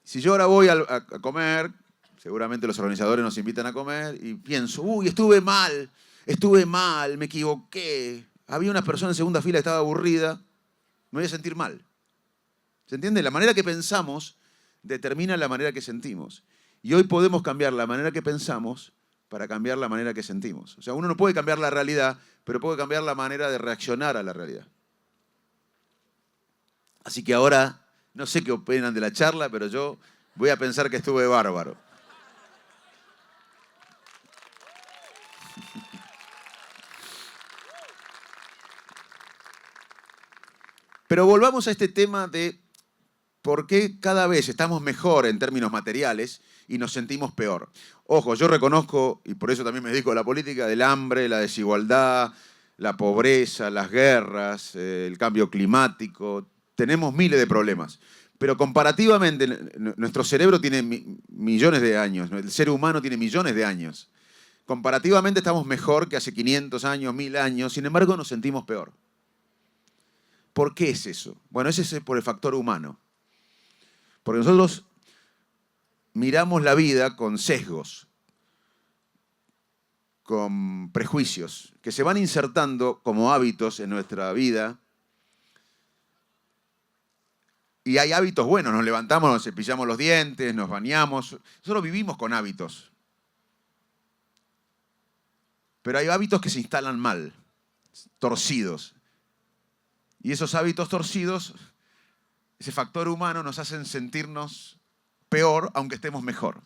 Si yo ahora voy a comer, seguramente los organizadores nos invitan a comer, y pienso, uy, estuve mal, me equivoqué. Había una persona en segunda fila que estaba aburrida, me voy a sentir mal. ¿Se entiende? La manera que pensamos determina la manera que sentimos. Y hoy podemos cambiar la manera que pensamos para cambiar la manera que sentimos. O sea, uno no puede cambiar la realidad, pero puede cambiar la manera de reaccionar a la realidad. Así que ahora, no sé qué opinan de la charla, pero yo voy a pensar que estuve bárbaro. Pero volvamos a este tema de por qué cada vez estamos mejor en términos materiales y nos sentimos peor. Ojo, yo reconozco, y por eso también me dedico a la política, del hambre, la desigualdad, la pobreza, las guerras, el cambio climático. Tenemos miles de problemas. Pero comparativamente, nuestro cerebro tiene millones de años, el ser humano tiene millones de años. Comparativamente estamos mejor que hace 500 años, 1000 años, sin embargo nos sentimos peor. ¿Por qué es eso? Bueno, ese es por el factor humano. Porque nosotros miramos la vida con sesgos, con prejuicios, que se van insertando como hábitos en nuestra vida. Y hay hábitos buenos, nos levantamos, nos cepillamos los dientes, nos bañamos. Nosotros vivimos con hábitos. Pero hay hábitos que se instalan mal, torcidos. Y esos hábitos torcidos, ese factor humano, nos hacen sentirnos peor, aunque estemos mejor.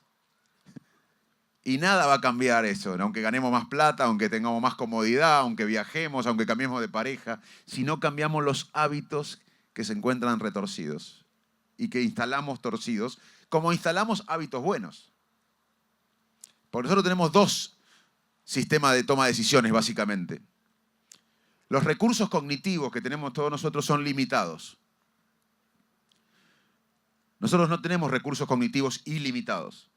Y nada va a cambiar eso, aunque ganemos más plata, aunque tengamos más comodidad, aunque viajemos, aunque cambiemos de pareja, si no cambiamos los hábitos que se encuentran retorcidos y que instalamos torcidos, como instalamos hábitos buenos. Porque nosotros tenemos dos sistemas de toma de decisiones, básicamente. Los recursos cognitivos que tenemos todos nosotros son limitados. Nosotros no tenemos recursos cognitivos ilimitados.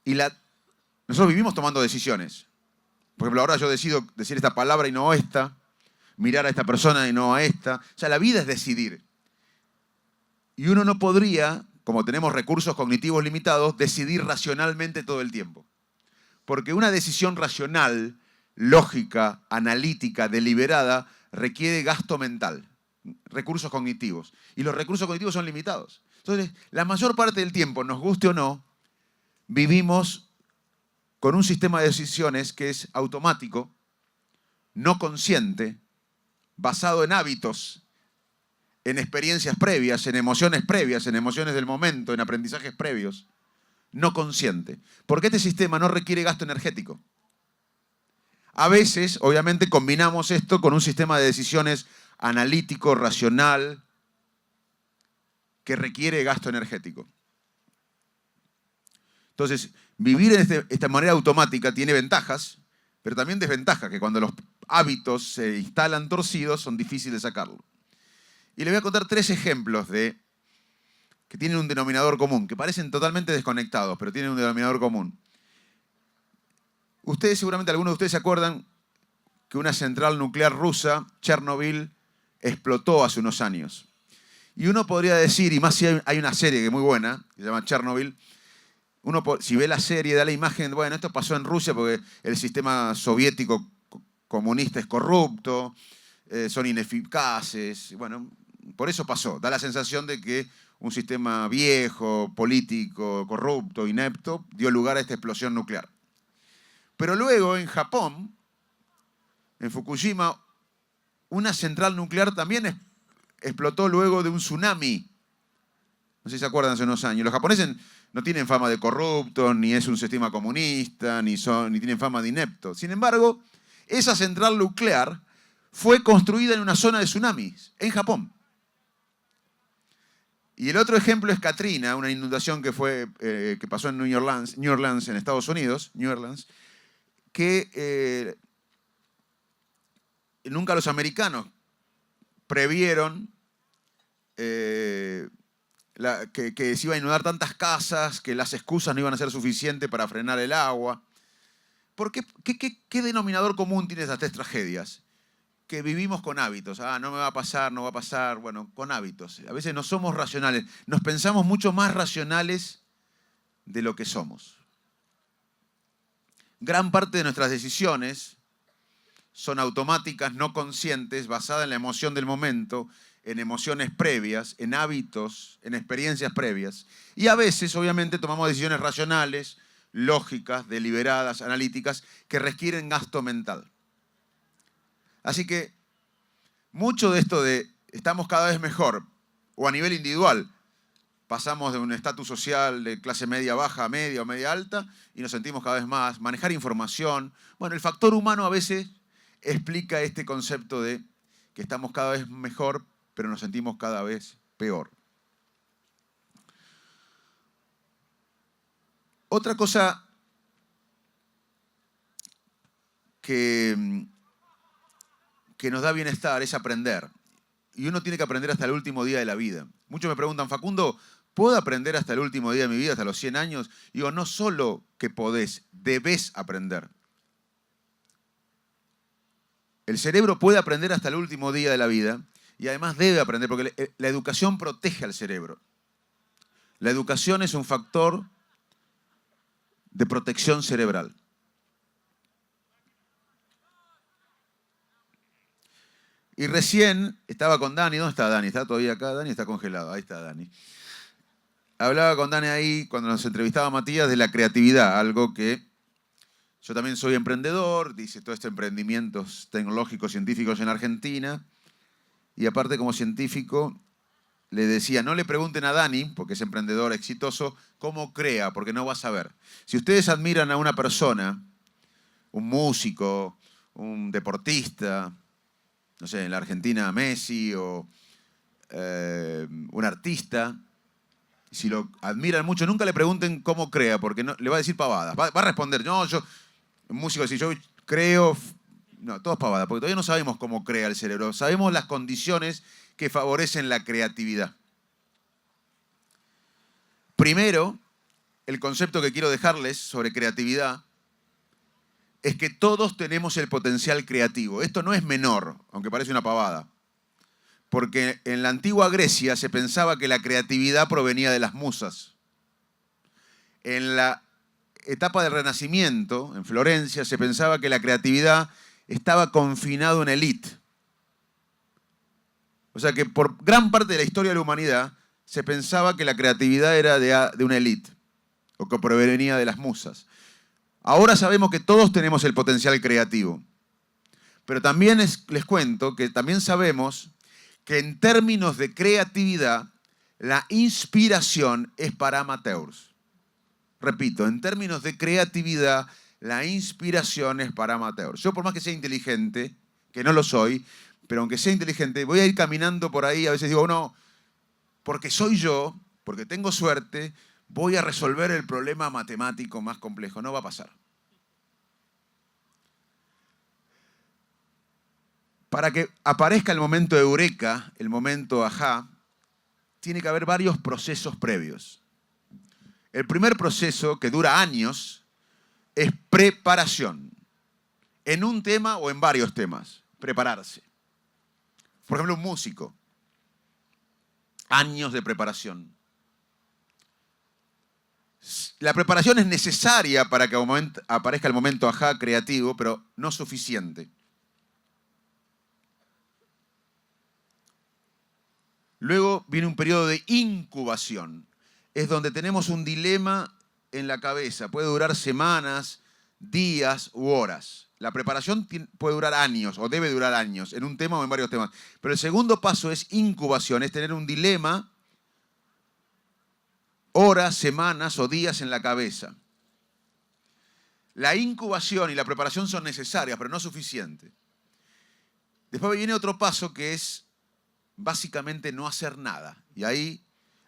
Y nosotros vivimos tomando decisiones. Por ejemplo, ahora yo decido decir esta palabra y no esta, mirar a esta persona y no a esta. O sea, la vida es decidir. Y uno no podría, como tenemos recursos cognitivos limitados, decidir racionalmente todo el tiempo. Porque una decisión racional lógica, analítica, deliberada, requiere gasto mental, recursos cognitivos. Y los recursos cognitivos son limitados. Entonces, la mayor parte del tiempo, nos guste o no, vivimos con un sistema de decisiones que es automático, no consciente, basado en hábitos, en experiencias previas, en emociones del momento, en aprendizajes previos, no consciente. Porque este sistema no requiere gasto energético. A veces, obviamente, combinamos esto con un sistema de decisiones analítico, racional, que requiere gasto energético. Entonces, vivir en esta manera automática tiene ventajas, pero también desventajas, que cuando los hábitos se instalan torcidos son difíciles de sacarlo. Y les voy a contar 3 ejemplos que tienen un denominador común, que parecen totalmente desconectados, pero tienen un denominador común. Ustedes, seguramente algunos de ustedes se acuerdan que una central nuclear rusa, Chernobyl, explotó hace unos años. Y uno podría decir, y más si hay una serie que es muy buena, que se llama Chernobyl, uno si ve la serie, da la imagen, bueno, esto pasó en Rusia porque el sistema soviético comunista es corrupto, son ineficaces, bueno, por eso pasó. Da la sensación de que un sistema viejo, político, corrupto, inepto, dio lugar a esta explosión nuclear. Pero luego en Japón, en Fukushima, una central nuclear también explotó luego de un tsunami. No sé si se acuerdan, hace unos años. Los japoneses no tienen fama de corruptos, ni es un sistema comunista, ni tienen fama de ineptos. Sin embargo, esa central nuclear fue construida en una zona de tsunamis, en Japón. Y el otro ejemplo es Katrina, una inundación que pasó en New Orleans, en Estados Unidos, que nunca los americanos previeron que se iba a inundar tantas casas, que las excusas no iban a ser suficientes para frenar el agua. ¿Por qué? ¿Qué denominador común tiene esas 3 tragedias? Que vivimos con hábitos. No me va a pasar, no va a pasar. Bueno, con hábitos. A veces no somos racionales. Nos pensamos mucho más racionales de lo que somos. Gran parte de nuestras decisiones son automáticas, no conscientes, basadas en la emoción del momento, en emociones previas, en hábitos, en experiencias previas. Y a veces, obviamente, tomamos decisiones racionales, lógicas, deliberadas, analíticas, que requieren gasto mental. Así que mucho de esto de estamos cada vez mejor, o a nivel individual, pasamos de un estatus social de clase media baja a media o media alta y nos sentimos cada vez más, manejar información. Bueno, el factor humano a veces explica este concepto de que estamos cada vez mejor, pero nos sentimos cada vez peor. Otra cosa que nos da bienestar es aprender. Y uno tiene que aprender hasta el último día de la vida. Muchos me preguntan, Facundo, ¿puedo aprender hasta el último día de mi vida, hasta los 100 años? Y digo, no solo que podés, debés aprender. El cerebro puede aprender hasta el último día de la vida y además debe aprender, porque la educación protege al cerebro. La educación es un factor de protección cerebral. Y recién estaba con Dani. ¿Dónde está Dani? ¿Está todavía acá? Dani está congelado. Ahí está Dani. Hablaba con Dani ahí, cuando nos entrevistaba Matías, de la creatividad. Algo que yo también soy emprendedor. Hice todos estos emprendimientos tecnológicos, científicos en Argentina. Y aparte, como científico, le decía, no le pregunten a Dani, porque es emprendedor exitoso, cómo crea, porque no va a saber. Si ustedes admiran a una persona, un músico, un deportista, no sé, en la Argentina Messi o un artista, si lo admiran mucho, nunca le pregunten cómo crea, porque no, le va a decir pavadas. Va a responder, no, un músico dice, yo creo, no, todo es pavada, porque todavía no sabemos cómo crea el cerebro, sabemos las condiciones que favorecen la creatividad. Primero, el concepto que quiero dejarles sobre creatividad es que todos tenemos el potencial creativo. Esto no es menor, aunque parece una pavada. Porque en la antigua Grecia se pensaba que la creatividad provenía de las musas. En la etapa del Renacimiento, en Florencia, se pensaba que la creatividad estaba confinada a una élite. O sea que por gran parte de la historia de la humanidad se pensaba que la creatividad era de una élite, o que provenía de las musas. Ahora sabemos que todos tenemos el potencial creativo. Pero también les cuento que también sabemos que en términos de creatividad, la inspiración es para amateurs. Repito, en términos de creatividad, la inspiración es para amateurs. Yo por más que sea inteligente, que no lo soy, pero aunque sea inteligente, voy a ir caminando por ahí, a veces digo, no, porque soy yo, porque tengo suerte, voy a resolver el problema matemático más complejo. No va a pasar. Para que aparezca el momento de eureka, el momento ajá, tiene que haber varios procesos previos. El primer proceso, que dura años, es preparación. En un tema o en varios temas. Prepararse. Por ejemplo, un músico. Años de preparación. La preparación es necesaria para que aparezca el momento ajá creativo, pero no suficiente. Luego viene un periodo de incubación. Es donde tenemos un dilema en la cabeza. Puede durar semanas, días u horas. La preparación puede durar años o debe durar años en un tema o en varios temas. Pero el segundo paso es incubación, es tener un dilema, horas, semanas o días en la cabeza. La incubación y la preparación son necesarias, pero no suficientes. Después viene otro paso que es básicamente no hacer nada. Y ahí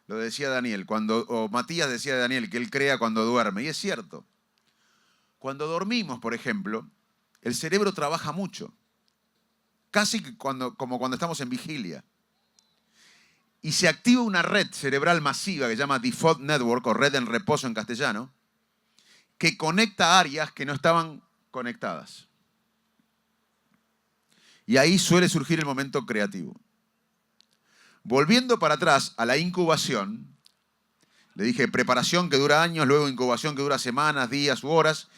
lo decía Daniel, o Matías decía de Daniel, que él crea cuando duerme. Y es cierto. Cuando dormimos, por ejemplo, el cerebro trabaja mucho. Casi como cuando estamos en vigilia. Y se activa una red cerebral masiva que se llama Default Network, o red en reposo en castellano, que conecta áreas que no estaban conectadas. Y ahí suele surgir el momento creativo. Volviendo para atrás a la incubación, le dije preparación que dura años, luego incubación que dura semanas, días u horas.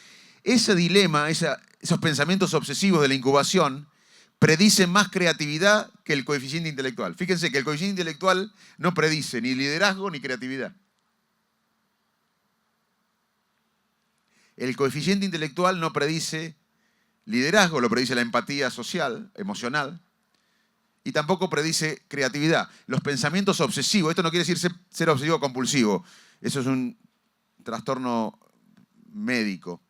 Ese dilema, esos pensamientos obsesivos de la incubación predicen más creatividad que el coeficiente intelectual. Fíjense que el coeficiente intelectual no predice ni liderazgo ni creatividad. El coeficiente intelectual no predice liderazgo, lo predice la empatía social, emocional. Y tampoco predice creatividad. Los pensamientos obsesivos, esto no quiere decir ser obsesivo compulsivo, eso es un trastorno médico,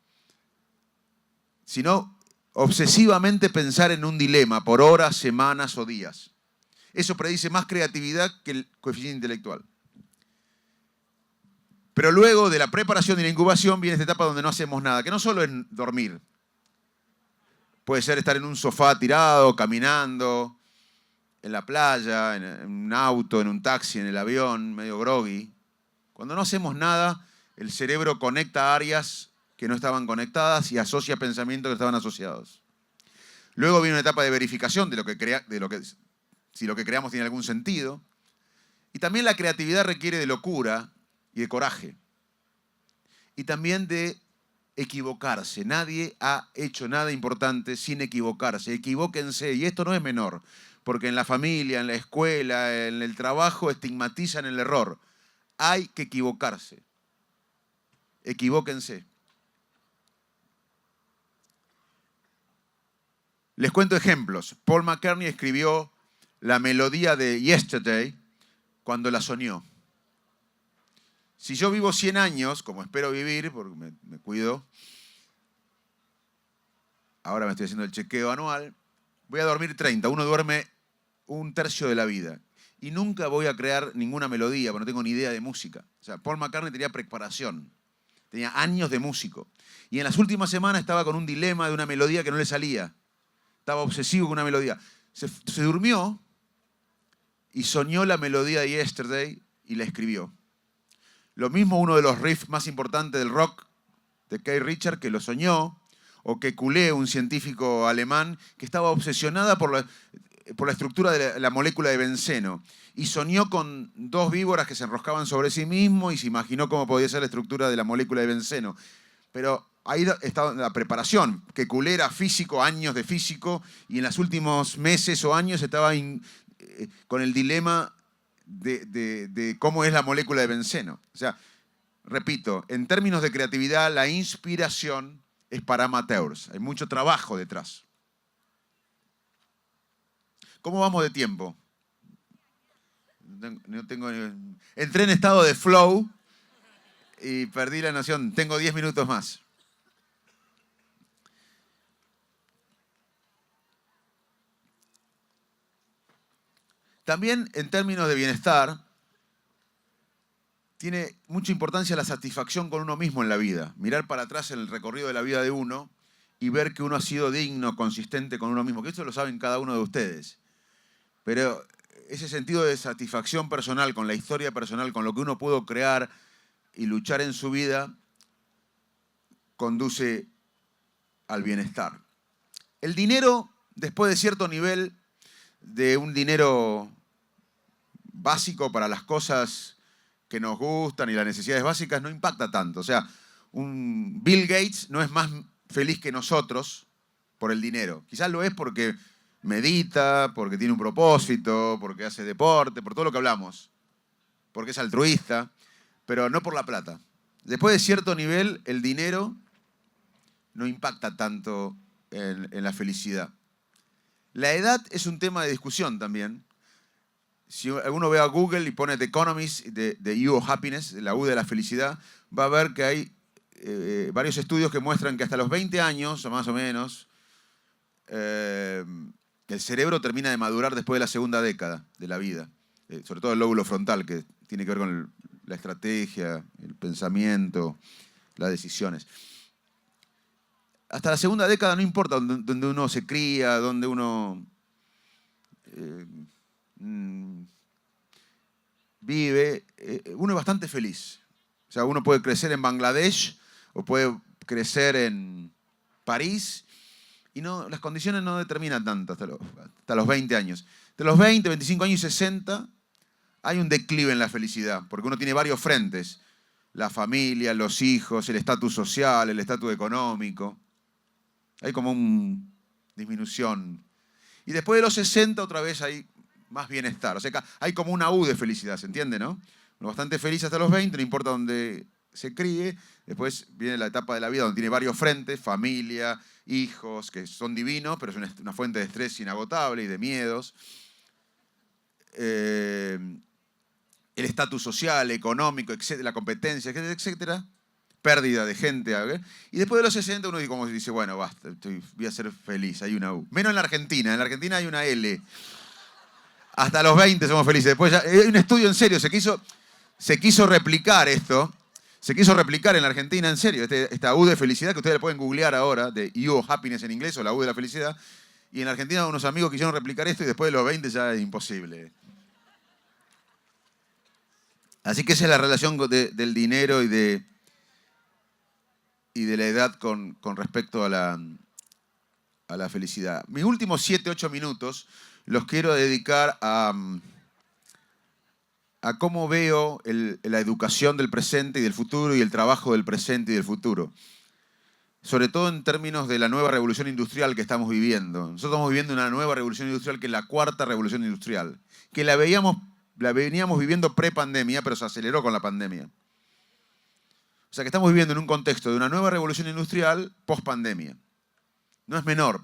sino obsesivamente pensar en un dilema por horas, semanas o días. Eso predice más creatividad que el coeficiente intelectual. Pero luego de la preparación y la incubación viene esta etapa donde no hacemos nada, que no solo es dormir. Puede ser estar en un sofá tirado, caminando, en la playa, en un auto, en un taxi, en el avión, medio groggy. Cuando no hacemos nada, el cerebro conecta áreas que no estaban conectadas y asocia pensamientos que estaban asociados. Luego viene una etapa de verificación de si lo que creamos tiene algún sentido. Y también la creatividad requiere de locura y de coraje. Y también de equivocarse. Nadie ha hecho nada importante sin equivocarse. Equivóquense. Y esto no es menor. Porque en la familia, en la escuela, en el trabajo estigmatizan el error. Hay que equivocarse. Equivóquense. Les cuento ejemplos. Paul McCartney escribió la melodía de Yesterday cuando la soñó. Si yo vivo 100 años, como espero vivir, porque me cuido, ahora me estoy haciendo el chequeo anual, voy a dormir 30. Uno duerme un tercio de la vida. Y nunca voy a crear ninguna melodía, porque no tengo ni idea de música. O sea, Paul McCartney tenía preparación. Tenía años de músico. Y en las últimas semanas estaba con un dilema de una melodía que no le salía. Estaba obsesivo con una melodía. Se durmió y soñó la melodía de Yesterday y la escribió. Lo mismo uno de los riffs más importantes del rock de Keith Richards, que lo soñó, o que Coué, un científico alemán, que estaba obsesionada por la estructura de la molécula de benceno. Y soñó con dos víboras que se enroscaban sobre sí mismo y se imaginó cómo podía ser la estructura de la molécula de benceno. Pero ahí está la preparación, que Coué era físico, años de físico, y en los últimos meses o años estaba con el dilema de cómo es la molécula de benceno. O sea, repito, en términos de creatividad, la inspiración es para amateurs. Hay mucho trabajo detrás. ¿Cómo vamos de tiempo? Entré en estado de flow y perdí la noción. Tengo 10 minutos más. También en términos de bienestar, tiene mucha importancia la satisfacción con uno mismo en la vida. Mirar para atrás en el recorrido de la vida de uno y ver que uno ha sido digno, consistente con uno mismo. Que esto lo saben cada uno de ustedes. Pero ese sentido de satisfacción personal, con la historia personal, con lo que uno pudo crear y luchar en su vida, conduce al bienestar. El dinero, después de cierto nivel de un dinero básico para las cosas que nos gustan y las necesidades básicas, no impacta tanto. O sea, un Bill Gates no es más feliz que nosotros por el dinero. Quizás lo es porque medita, porque tiene un propósito, porque hace deporte, por todo lo que hablamos, porque es altruista, pero no por la plata. Después de cierto nivel, el dinero no impacta tanto en la felicidad. La edad es un tema de discusión también. Si alguno ve a Google y pone The Economist, de U of Happiness, la U de la felicidad, va a ver que hay varios estudios que muestran que hasta los 20 años, o más o menos, el cerebro termina de madurar después de la segunda década de la vida. Sobre todo el lóbulo frontal, que tiene que ver con la estrategia, el pensamiento, las decisiones. Hasta la segunda década no importa donde uno se cría, donde uno vive, uno es bastante feliz. O sea, uno puede crecer en Bangladesh o puede crecer en París y las condiciones no determinan tanto hasta los 20 años. De los 20, 25 años y 60 hay un declive en la felicidad, porque uno tiene varios frentes. La familia, los hijos, el estatus social, el estatus económico. Hay como una disminución. Y después de los 60 otra vez hay más bienestar. O sea, hay como una U de felicidad, ¿se entiende, no? Uno bastante feliz hasta los 20, no importa dónde se críe. Después viene la etapa de la vida donde tiene varios frentes, familia, hijos, que son divinos, pero es una fuente de estrés inagotable y de miedos. El estatus social, económico, etcétera, la competencia, etcétera, etcétera. Pérdida de gente. Y después de los 60 uno como dice, bueno, basta, voy a ser feliz, hay una U. Menos en la Argentina hay una L. Hasta los 20 somos felices. Después hay un estudio en serio, se quiso replicar esto. Se quiso replicar en la Argentina, en serio, esta U de felicidad que ustedes le pueden googlear ahora, de U of Happiness en inglés o la U de la felicidad. Y en la Argentina unos amigos quisieron replicar esto y después de los 20 ya es imposible. Así que esa es la relación del dinero y de la edad con respecto a la felicidad. Mis últimos 7, 8 minutos los quiero dedicar a cómo veo la educación del presente y del futuro y el trabajo del presente y del futuro. Sobre todo en términos de la nueva revolución industrial que estamos viviendo. Nosotros estamos viviendo una nueva revolución industrial que es la cuarta revolución industrial, que la veníamos viviendo pre-pandemia, pero se aceleró con la pandemia. O sea que estamos viviendo en un contexto de una nueva revolución industrial post-pandemia. No es menor,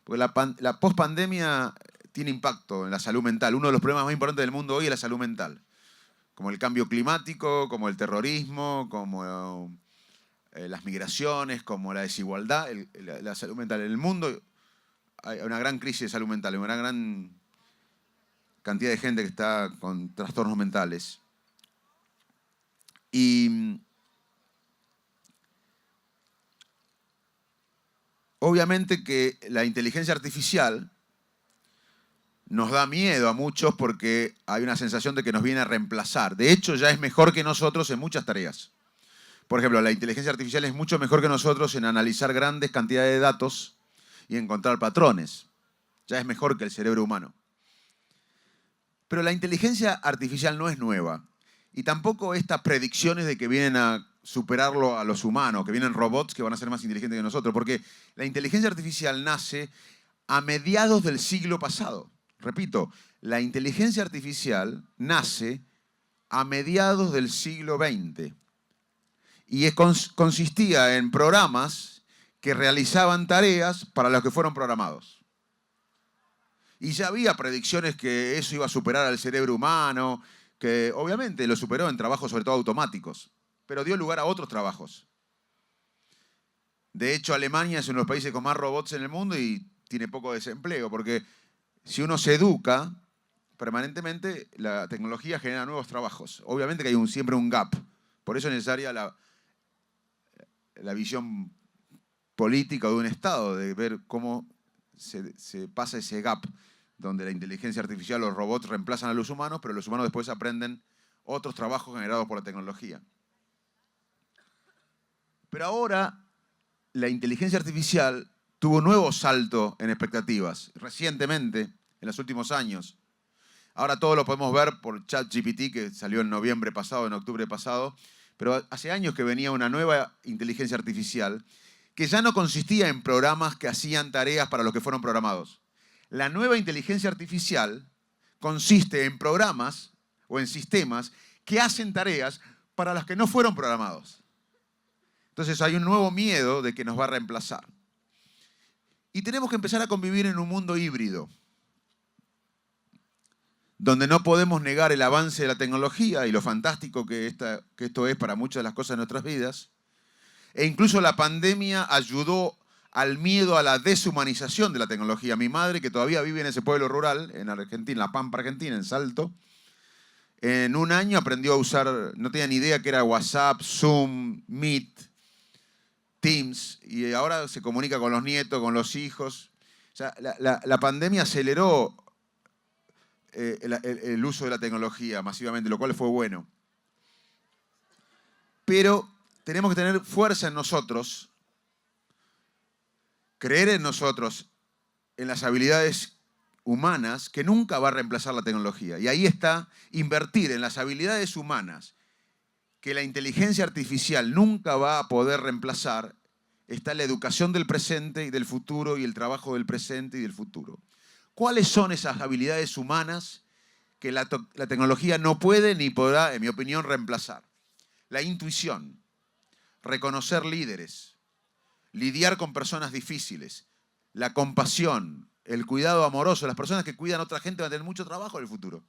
porque la post-pandemia tiene impacto en la salud mental. Uno de los problemas más importantes del mundo hoy es la salud mental. Como el cambio climático, como el terrorismo, como las migraciones, como la desigualdad, la salud mental. En el mundo hay una gran crisis de salud mental, una gran cantidad de gente que está con trastornos mentales. Y obviamente que la inteligencia artificial nos da miedo a muchos porque hay una sensación de que nos viene a reemplazar. De hecho, ya es mejor que nosotros en muchas tareas. Por ejemplo, la inteligencia artificial es mucho mejor que nosotros en analizar grandes cantidades de datos y encontrar patrones. Ya es mejor que el cerebro humano. Pero la inteligencia artificial no es nueva. Y tampoco estas predicciones de que vienen a superarlo a los humanos, que vienen robots que van a ser más inteligentes que nosotros, porque la inteligencia artificial nace a mediados del siglo pasado. Repito, la inteligencia artificial nace a mediados del siglo XX y consistía en programas que realizaban tareas para los que fueron programados. Y ya había predicciones que eso iba a superar al cerebro humano, que obviamente lo superó en trabajos sobre todo automáticos, pero dio lugar a otros trabajos. De hecho, Alemania es uno de los países con más robots en el mundo y tiene poco desempleo, porque si uno se educa permanentemente, la tecnología genera nuevos trabajos. Obviamente que hay siempre un gap. Por eso es necesaria la visión política de un Estado, de ver cómo se pasa ese gap, donde la inteligencia artificial, los robots reemplazan a los humanos, pero los humanos después aprenden otros trabajos generados por la tecnología. Pero ahora la inteligencia artificial tuvo un nuevo salto en expectativas, recientemente, en los últimos años. Ahora todo lo podemos ver por ChatGPT, que salió en noviembre pasado, en octubre pasado, pero hace años que venía una nueva inteligencia artificial que ya no consistía en programas que hacían tareas para los que fueron programados. La nueva inteligencia artificial consiste en programas o en sistemas que hacen tareas para las que no fueron programados. Entonces hay un nuevo miedo de que nos va a reemplazar. Y tenemos que empezar a convivir en un mundo híbrido, donde no podemos negar el avance de la tecnología y lo fantástico que esto es para muchas de las cosas de nuestras vidas. E incluso la pandemia ayudó al miedo a la deshumanización de la tecnología. Mi madre, que todavía vive en ese pueblo rural, en Argentina, en La Pampa, Argentina, en Salto, en un año aprendió a usar, no tenía ni idea que era WhatsApp, Zoom, Meet, Teams, y ahora se comunica con los nietos, con los hijos. O sea, la pandemia aceleró el uso de la tecnología masivamente, lo cual fue bueno. Pero tenemos que tener fuerza en nosotros, creer en nosotros, en las habilidades humanas, que nunca va a reemplazar la tecnología. Y ahí está invertir en las habilidades humanas, que la inteligencia artificial nunca va a poder reemplazar, está la educación del presente y del futuro y el trabajo del presente y del futuro. ¿Cuáles son esas habilidades humanas que la tecnología no puede ni podrá, en mi opinión, reemplazar? La intuición, reconocer líderes, lidiar con personas difíciles, la compasión, el cuidado amoroso. Las personas que cuidan a otra gente van a tener mucho trabajo en el futuro.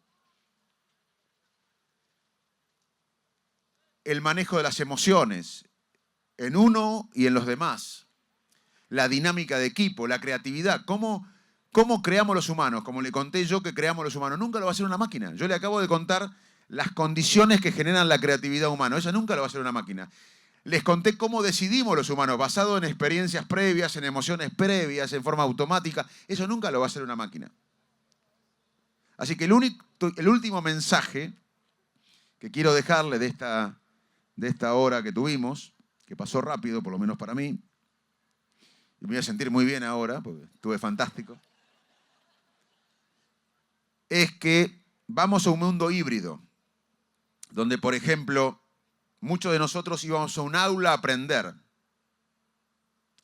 El manejo de las emociones, en uno y en los demás. La dinámica de equipo, la creatividad. ¿Cómo creamos los humanos? Como le conté yo que creamos los humanos. Nunca lo va a hacer una máquina. Yo le acabo de contar las condiciones que generan la creatividad humana. Eso nunca lo va a hacer una máquina. Les conté cómo decidimos los humanos, basado en experiencias previas, en emociones previas, en forma automática. Eso nunca lo va a hacer una máquina. Así que el último mensaje que quiero dejarle de esta hora que tuvimos, que pasó rápido, por lo menos para mí, y me voy a sentir muy bien ahora, porque estuve fantástico, es que vamos a un mundo híbrido, donde, por ejemplo, muchos de nosotros íbamos a un aula a aprender.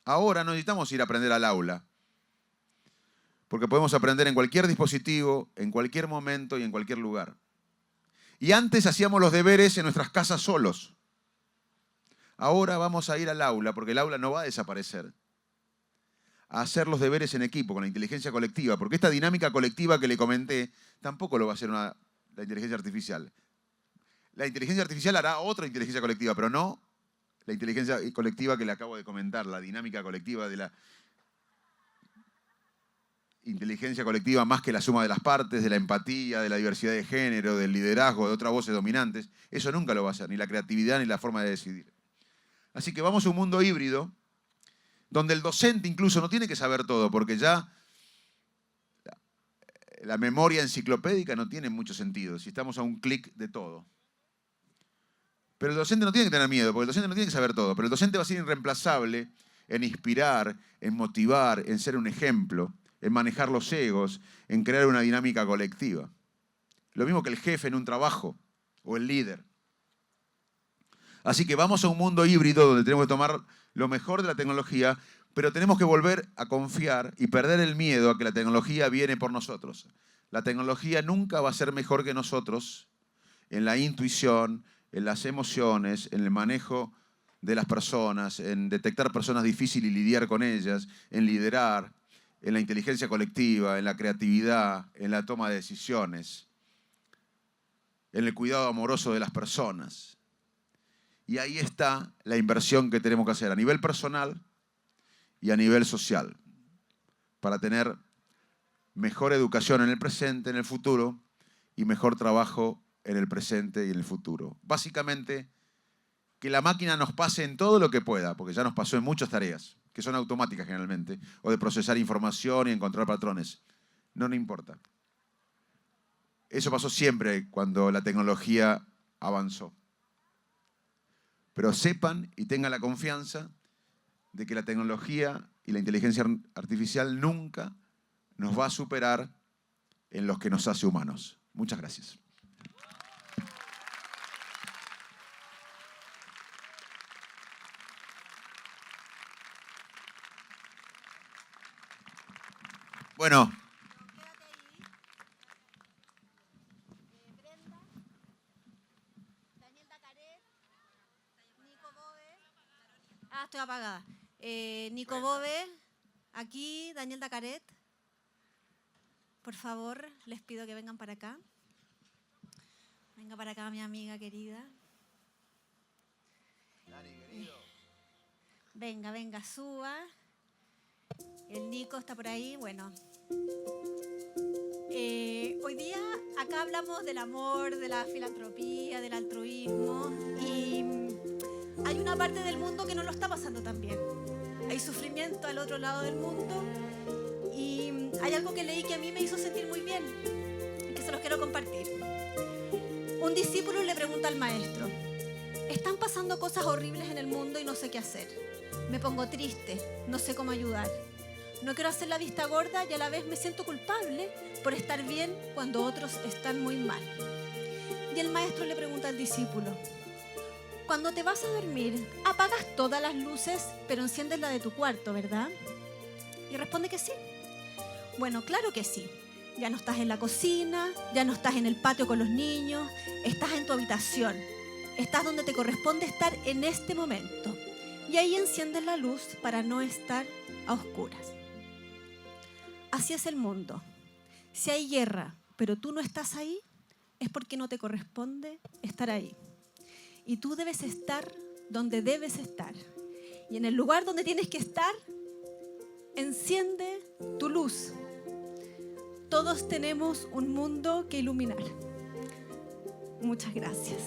Ahora no necesitamos ir a aprender al aula, porque podemos aprender en cualquier dispositivo, en cualquier momento y en cualquier lugar. Y antes hacíamos los deberes en nuestras casas solos. Ahora vamos a ir al aula, porque el aula no va a desaparecer, a hacer los deberes en equipo, con la inteligencia colectiva, porque esta dinámica colectiva que le comenté tampoco lo va a hacer la inteligencia artificial. La inteligencia artificial hará otra inteligencia colectiva, pero no la inteligencia colectiva que le acabo de comentar, la dinámica colectiva de la inteligencia colectiva más que la suma de las partes, de la empatía, de la diversidad de género, del liderazgo, de otras voces dominantes. Eso nunca lo va a hacer, ni la creatividad ni la forma de decidir. Así que vamos a un mundo híbrido donde el docente incluso no tiene que saber todo, porque ya la memoria enciclopédica no tiene mucho sentido si estamos a un clic de todo. Pero el docente no tiene que tener miedo, porque el docente no tiene que saber todo, pero el docente va a ser irreemplazable en inspirar, en motivar, en ser un ejemplo, en manejar los egos, en crear una dinámica colectiva. Lo mismo que el jefe en un trabajo o el líder. Así que vamos a un mundo híbrido donde tenemos que tomar lo mejor de la tecnología, pero tenemos que volver a confiar y perder el miedo a que la tecnología viene por nosotros. La tecnología nunca va a ser mejor que nosotros en la intuición, en las emociones, en el manejo de las personas, en detectar personas difíciles y lidiar con ellas, en liderar, en la inteligencia colectiva, en la creatividad, en la toma de decisiones, en el cuidado amoroso de las personas. Y ahí está la inversión que tenemos que hacer a nivel personal y a nivel social para tener mejor educación en el presente, en el futuro, y mejor trabajo en el presente y en el futuro. Básicamente, que la máquina nos pase en todo lo que pueda, porque ya nos pasó en muchas tareas, que son automáticas generalmente, o de procesar información y encontrar patrones. No importa. Eso pasó siempre cuando la tecnología avanzó. Pero sepan y tengan la confianza de que la tecnología y la inteligencia artificial nunca nos va a superar en los que nos hace humanos. Muchas gracias. Bueno. Brenda, Daniel Dacaret, Nico Bove. Estoy apagada. Nico Bove, aquí, Daniel Dacaret. Por favor, les pido que vengan para acá. Venga para acá, mi amiga querida. Venga, suba. El Nico está por ahí, bueno. Hoy día acá hablamos del amor, de la filantropía, del altruismo, y hay una parte del mundo que no lo está pasando tan bien. Hay sufrimiento al otro lado del mundo, y hay algo que leí que a mí me hizo sentir muy bien, y que se los quiero compartir. Un discípulo le pregunta al maestro: están pasando cosas horribles en el mundo y no sé qué hacer. Me pongo triste, no sé cómo ayudar. No quiero hacer la vista gorda y a la vez me siento culpable por estar bien cuando otros están muy mal. Y el maestro le pregunta al discípulo: cuando te vas a dormir, apagas todas las luces, pero enciendes la de tu cuarto, ¿verdad? Y responde que sí. Bueno, claro que sí. Ya no estás en la cocina, ya no estás en el patio con los niños, estás en tu habitación. Estás donde te corresponde estar en este momento. Y ahí enciendes la luz para no estar a oscuras. Así es el mundo. Si hay guerra, pero tú no estás ahí, es porque no te corresponde estar ahí. Y tú debes estar donde debes estar. Y en el lugar donde tienes que estar, enciende tu luz. Todos tenemos un mundo que iluminar. Muchas gracias.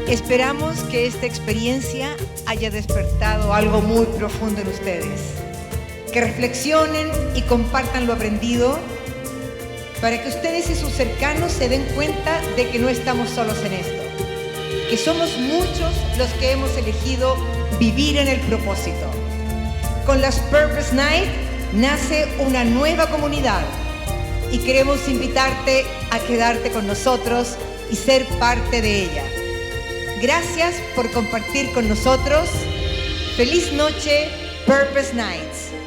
Esperamos que esta experiencia haya despertado algo muy profundo en ustedes. Que reflexionen y compartan lo aprendido para que ustedes y sus cercanos se den cuenta de que no estamos solos en esto, que somos muchos los que hemos elegido vivir en el propósito. Con las Purpose Night nace una nueva comunidad y queremos invitarte a quedarte con nosotros y ser parte de ella. Gracias por compartir con nosotros. Feliz noche, Purpose Nights.